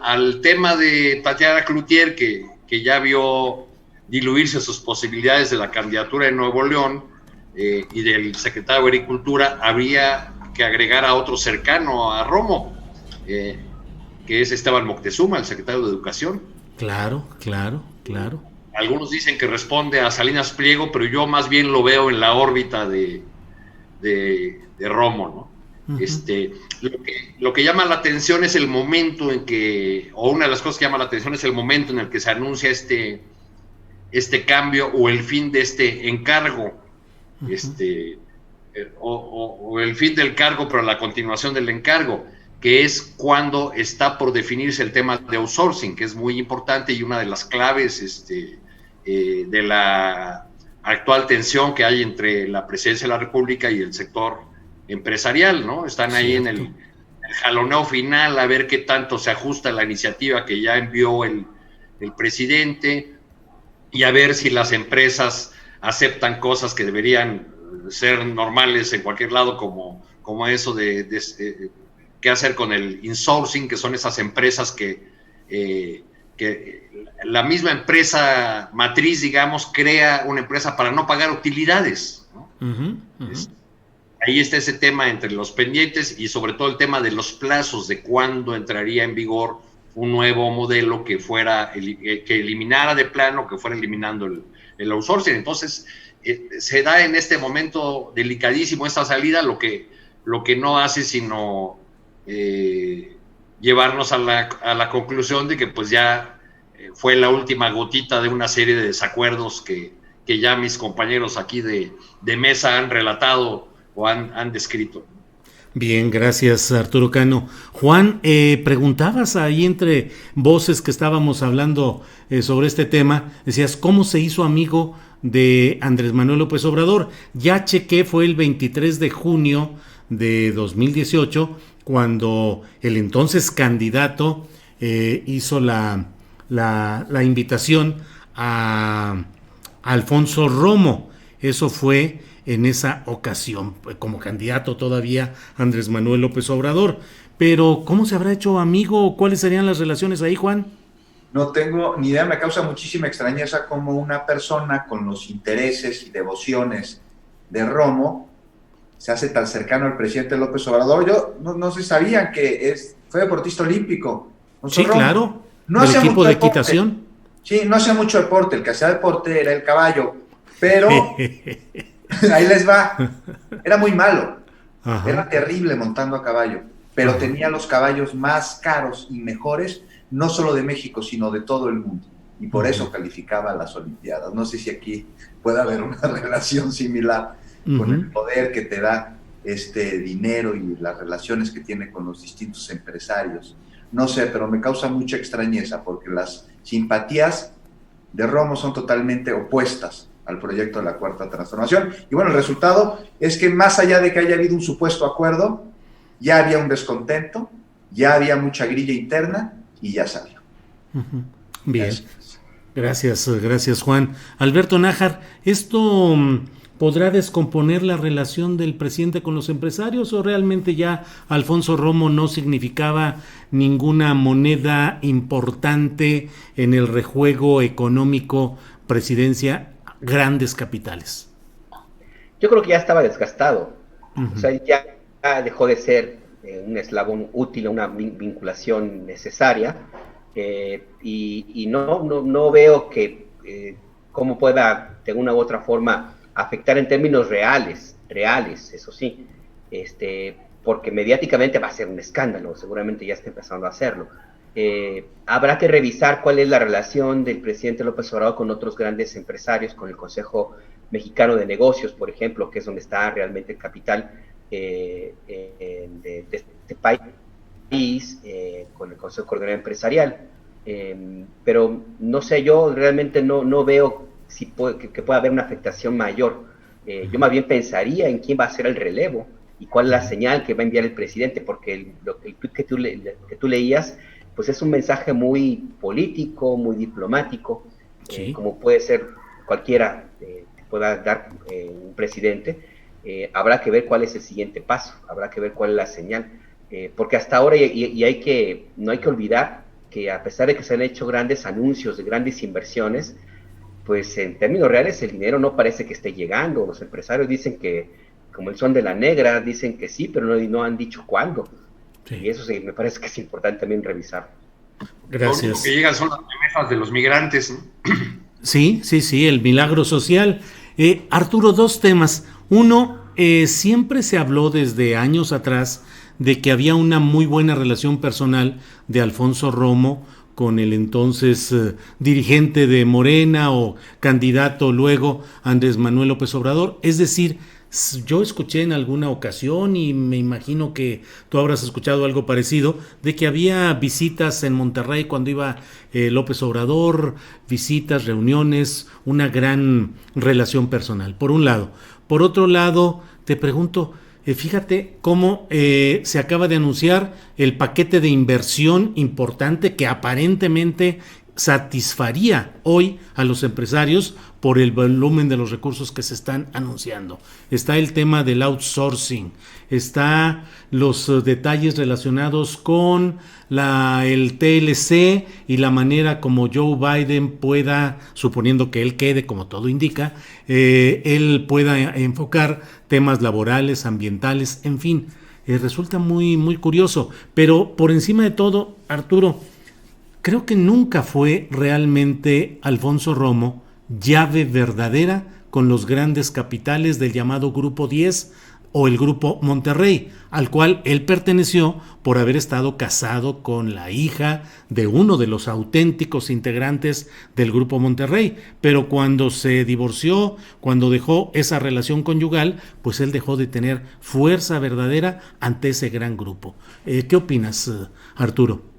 al tema de Tatiana Cloutier, que ya vio diluirse sus posibilidades de la candidatura de Nuevo León, y del secretario de Agricultura, habría que agregar a otro cercano a Romo, que es Esteban Moctezuma, el secretario de Educación. Claro. Algunos dicen que responde a Salinas Pliego, pero yo más bien lo veo en la órbita de Romo, ¿no? Uh-huh. Lo que llama la atención es el momento en que, o una de las cosas que llama la atención es el momento en el que se anuncia este cambio o el fin de este encargo. Uh-huh. O el fin del cargo, pero la continuación del encargo, que es cuando está por definirse el tema de outsourcing, que es muy importante y una de las claves de la actual tensión que hay entre la presidencia de la República y el sector empresarial, ¿no? Están ahí en el jaloneo final a ver qué tanto se ajusta la iniciativa que ya envió el presidente, y a ver si las empresas aceptan cosas que deberían ser normales en cualquier lado, como eso de qué hacer con el insourcing, que son esas empresas que la misma empresa matriz, digamos, crea una empresa para no pagar utilidades, ¿no? Uh-huh, uh-huh. Ahí está ese tema entre los pendientes y sobre todo el tema de los plazos de cuándo entraría en vigor un nuevo modelo que eliminara de plano, que fuera eliminando el outsourcing. Entonces, se da en este momento delicadísimo esta salida, lo que no hace sino llevarnos a la conclusión de que pues ya fue la última gotita de una serie de desacuerdos que ya mis compañeros aquí de mesa han relatado o han descrito. Bien, gracias, Arturo Cano. Juan, preguntabas ahí entre voces que estábamos hablando sobre este tema, decías, ¿cómo se hizo amigo de Andrés Manuel López Obrador? Ya chequé, fue el 23 de junio de 2018, cuando el entonces candidato hizo la invitación a Alfonso Romo. Eso fue en esa ocasión, como candidato todavía Andrés Manuel López Obrador. Pero, ¿cómo se habrá hecho amigo? ¿Cuáles serían las relaciones ahí, Juan? No tengo ni idea, me causa muchísima extrañeza cómo una persona con los intereses y devociones de Romo se hace tan cercano al presidente López Obrador. Yo no se sabían que fue deportista olímpico. Sí, Romo. Claro, del equipo de equitación. Sí, no hacía mucho deporte, el que hacía deporte era el caballo, pero ahí les va, era muy malo, Ajá. era terrible montando a caballo, pero Ajá. tenía los caballos más caros y mejores, no solo de México, sino de todo el mundo, y por eso calificaba a las Olimpiadas. No sé si aquí puede haber una relación similar con el poder que te da este dinero y las relaciones que tiene con los distintos empresarios. No sé, pero me causa mucha extrañeza porque las simpatías de Romo son totalmente opuestas al proyecto de la Cuarta Transformación. Y bueno, el resultado es que más allá de que haya habido un supuesto acuerdo, ya había un descontento, ya había mucha grilla interna y ya salió. Bien. Gracias Juan. Alberto Nájar, ¿esto podrá descomponer la relación del presidente con los empresarios o realmente ya Alfonso Romo no significaba ninguna moneda importante en el rejuego económico presidencia grandes capitales? Yo creo que ya estaba desgastado. O sea, ya dejó de ser un eslabón útil, una vinculación necesaria, y no veo que cómo pueda de una u otra forma afectar en términos reales, eso sí, porque mediáticamente va a ser un escándalo, seguramente ya está empezando a hacerlo. Habrá que revisar cuál es la relación del presidente López Obrador con otros grandes empresarios, con el Consejo Mexicano de Negocios, por ejemplo, que es donde está realmente el capital de este país, con el Consejo Coordinador Empresarial. Pero no sé, yo realmente no veo que pueda haber una afectación mayor. Yo más bien pensaría en quién va a ser el relevo y cuál es la señal que va a enviar el presidente, porque el tweet que tú leías, pues es un mensaje muy político, muy diplomático, Sí. como puede ser cualquiera que pueda dar un presidente. Habrá que ver cuál es el siguiente paso, habrá que ver cuál es la señal, porque hasta ahora no hay que olvidar que a pesar de que se han hecho grandes anuncios de grandes inversiones, pues en términos reales el dinero no parece que esté llegando. Los empresarios dicen que, como el son de la negra, dicen que sí, pero no han dicho cuándo. Sí. Y eso sí, me parece que es importante también revisar. Gracias. Lo único que llegan son las remesas de los migrantes, ¿no? Sí, el milagro social. Arturo, dos temas. Uno, siempre se habló desde años atrás de que había una muy buena relación personal de Alfonso Romo con el entonces dirigente de Morena o candidato luego Andrés Manuel López Obrador. Es decir, yo escuché en alguna ocasión, y me imagino que tú habrás escuchado algo parecido, de que había visitas en Monterrey cuando iba López Obrador, visitas, reuniones, una gran relación personal, por un lado. Por otro lado, te pregunto, fíjate cómo se acaba de anunciar el paquete de inversión importante que aparentemente satisfaría hoy a los empresarios por el volumen de los recursos que se están anunciando. Está el tema del outsourcing, está los detalles relacionados con el TLC y la manera como Joe Biden pueda, suponiendo que él quede como todo indica, él pueda enfocar temas laborales, ambientales, en fin, resulta muy, muy curioso. Pero por encima de todo, Arturo, creo que nunca fue realmente Alfonso Romo llave verdadera con los grandes capitales del llamado Grupo 10 o el Grupo Monterrey, al cual él perteneció por haber estado casado con la hija de uno de los auténticos integrantes del Grupo Monterrey. Pero cuando se divorció, cuando dejó esa relación conyugal, pues él dejó de tener fuerza verdadera ante ese gran grupo. ¿Qué opinas, Arturo?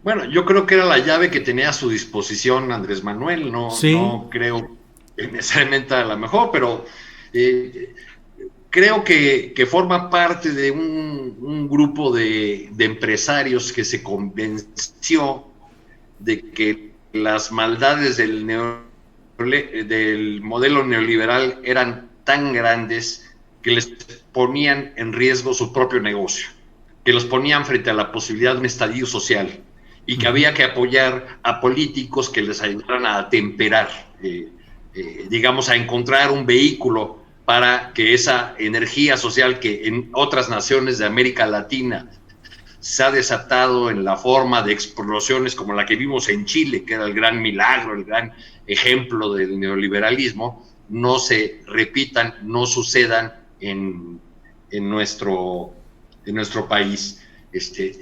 Bueno, yo creo que era la llave que tenía a su disposición Andrés Manuel, Sí. No creo que necesariamente a la mejor, pero creo que forma parte de un grupo de empresarios que se convenció de que las maldades del modelo neoliberal eran tan grandes que les ponían en riesgo su propio negocio, que los ponían frente a la posibilidad de un estallido social, y que había que apoyar a políticos que les ayudaran a atemperar, digamos, a encontrar un vehículo para que esa energía social que en otras naciones de América Latina se ha desatado en la forma de explosiones como la que vimos en Chile, que era el gran milagro, el gran ejemplo del neoliberalismo, no se repitan, no sucedan en nuestro país.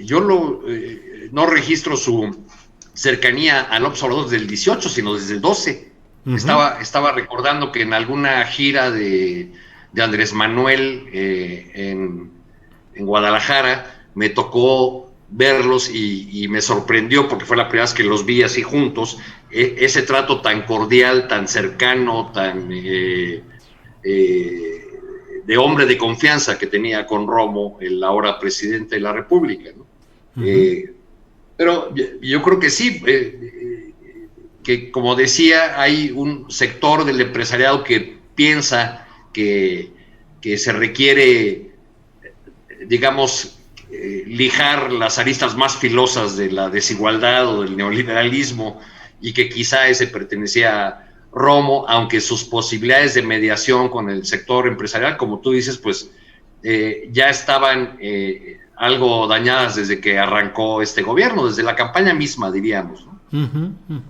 Yo no registro su cercanía al López Obrador desde el 18, sino desde el 12. Uh-huh. Estaba recordando que en alguna gira de Andrés Manuel en Guadalajara me tocó verlos y me sorprendió porque fue la primera vez que los vi así juntos, ese trato tan cordial, tan cercano, tan de hombre de confianza que tenía con Romo, el ahora presidente de la República, ¿no? Uh-huh. Pero yo creo que sí, que como decía, hay un sector del empresariado que piensa que se requiere, digamos, lijar las aristas más filosas de la desigualdad o del neoliberalismo, y que quizá ese pertenecía a Romo, aunque sus posibilidades de mediación con el sector empresarial, como tú dices, pues ya estaban algo dañadas desde que arrancó este gobierno, desde la campaña misma, diríamos, ¿no? Uh-huh, uh-huh.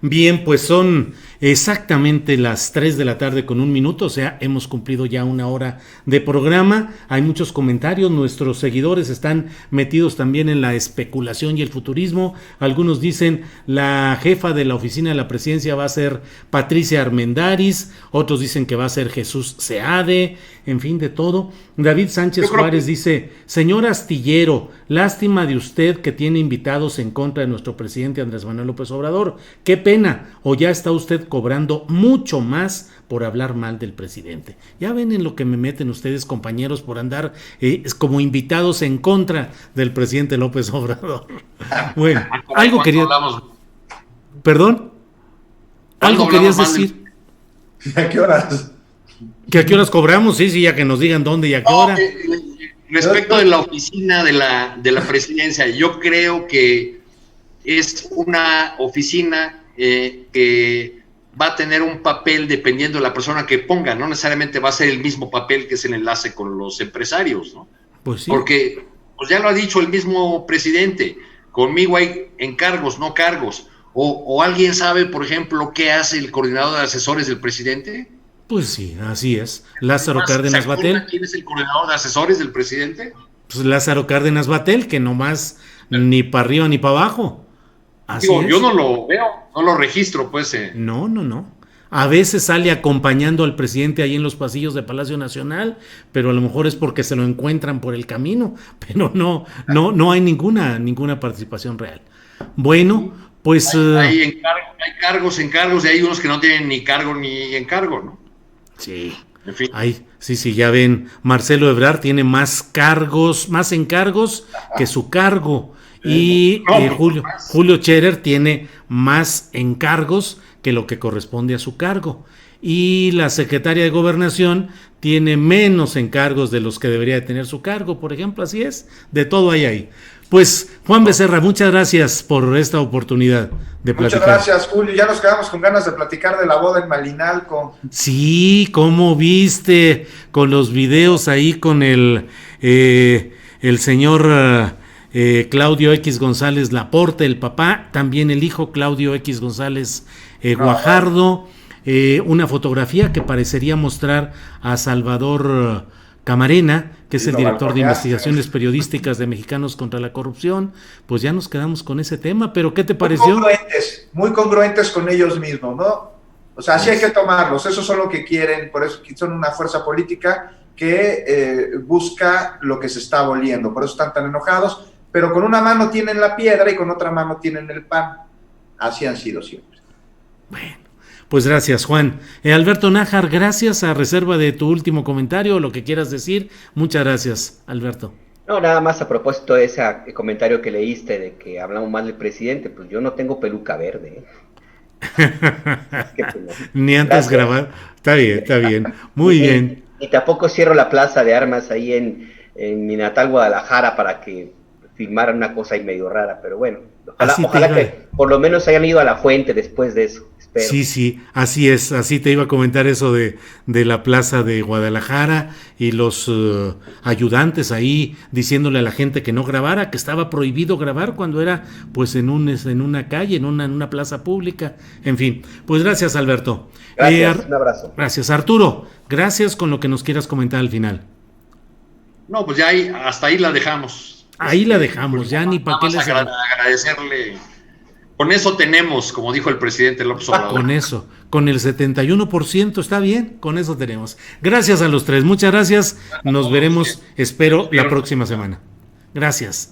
Bien, pues son exactamente las 3 de la tarde con 1 minuto, o sea, hemos cumplido ya 1 hora de programa. Hay muchos comentarios, nuestros seguidores están metidos también en la especulación y el futurismo. Algunos dicen la jefa de la oficina de la presidencia va a ser Patricia Armendáriz, otros dicen que va a ser Jesús Seade, en fin, de todo. David Sánchez Juárez dice, señor Astillero, lástima de usted que tiene invitados en contra de nuestro presidente Andrés Manuel López Obrador. Qué pena, o ya está usted cobrando mucho más por hablar mal del presidente. Ya ven en lo que me meten ustedes, compañeros, por andar como invitados en contra del presidente López Obrador. Bueno, algo quería... ¿Perdón? ¿Algo querías decir? ¿A qué horas? ¿Que a qué horas cobramos? Sí, ya que nos digan dónde y a qué hora. Respecto de la oficina de la presidencia, yo creo que es una oficina que va a tener un papel dependiendo de la persona que ponga, no necesariamente va a ser el mismo papel que es el enlace con los empresarios, ¿no? Pues sí. Porque, pues ya lo ha dicho el mismo presidente, conmigo hay encargos, no cargos. O alguien sabe, por ejemplo, qué hace el coordinador de asesores del presidente. Pues sí, así es. Lázaro Cárdenas Batel. ¿Quién es el coordinador de asesores del presidente? Pues Lázaro Cárdenas Batel, que nomás ni para arriba ni para abajo. Así digo, es. Yo no lo veo, no lo registro, pues. No. A veces sale acompañando al presidente ahí en los pasillos de Palacio Nacional, pero a lo mejor es porque se lo encuentran por el camino, pero no hay ninguna participación real. Bueno, pues... Hay encargos, y hay unos que no tienen ni cargo ni encargo, ¿no? Sí. En fin. Sí, ya ven, Marcelo Ebrard tiene más encargos que su cargo. Y Julio Scherer tiene más encargos que lo que corresponde a su cargo. Y la secretaria de Gobernación tiene menos encargos de los que debería de tener su cargo, por ejemplo, así es. De todo hay ahí. Pues, Juan Becerra, muchas gracias por esta oportunidad de platicar. Muchas gracias, Julio. Ya nos quedamos con ganas de platicar de la boda en Malinalco. Sí, ¿cómo viste? Con los videos ahí con el señor Claudio X González Laporte, el papá, también el hijo Claudio X González Guajardo. Una fotografía que parecería mostrar a Salvador Camarena, que es el director de investigaciones periodísticas de Mexicanos contra la Corrupción. Pues ya nos quedamos con ese tema, pero ¿qué te pareció? Muy congruentes con ellos mismos, ¿no? O sea, así hay que tomarlos, eso son lo que quieren, por eso son una fuerza política que busca lo que se está aboliendo, por eso están tan enojados, pero con una mano tienen la piedra y con otra mano tienen el pan. Así han sido siempre. Bueno. Pues gracias, Juan. Alberto Nájar, gracias, a reserva de tu último comentario o lo que quieras decir. Muchas gracias, Alberto. No, nada más a propósito de ese comentario que leíste de que hablamos mal del presidente, pues yo no tengo peluca verde. Ni antes grabar. Está bien. Muy bien. Y tampoco cierro la plaza de armas ahí en mi natal Guadalajara para que filmaran una cosa ahí medio rara, pero bueno, Así te ojalá iba- que por lo menos hayan ido a la fuente después de eso, espero. Sí, sí, así es, así te iba a comentar eso de la plaza de Guadalajara y los ayudantes ahí diciéndole a la gente que no grabara, que estaba prohibido grabar cuando era pues en una calle, en una plaza pública, en fin. Pues gracias, Alberto. Gracias, un abrazo. Gracias, Arturo. Gracias con lo que nos quieras comentar al final. No, pues ya hasta ahí la dejamos. Ahí la dejamos, ya ni para qué les... Agradecerle. Con eso tenemos, como dijo el presidente López Obrador. Con eso, con el 71% está bien, con eso tenemos. Gracias a los tres, muchas gracias. Nos veremos, espero, la próxima semana. Gracias.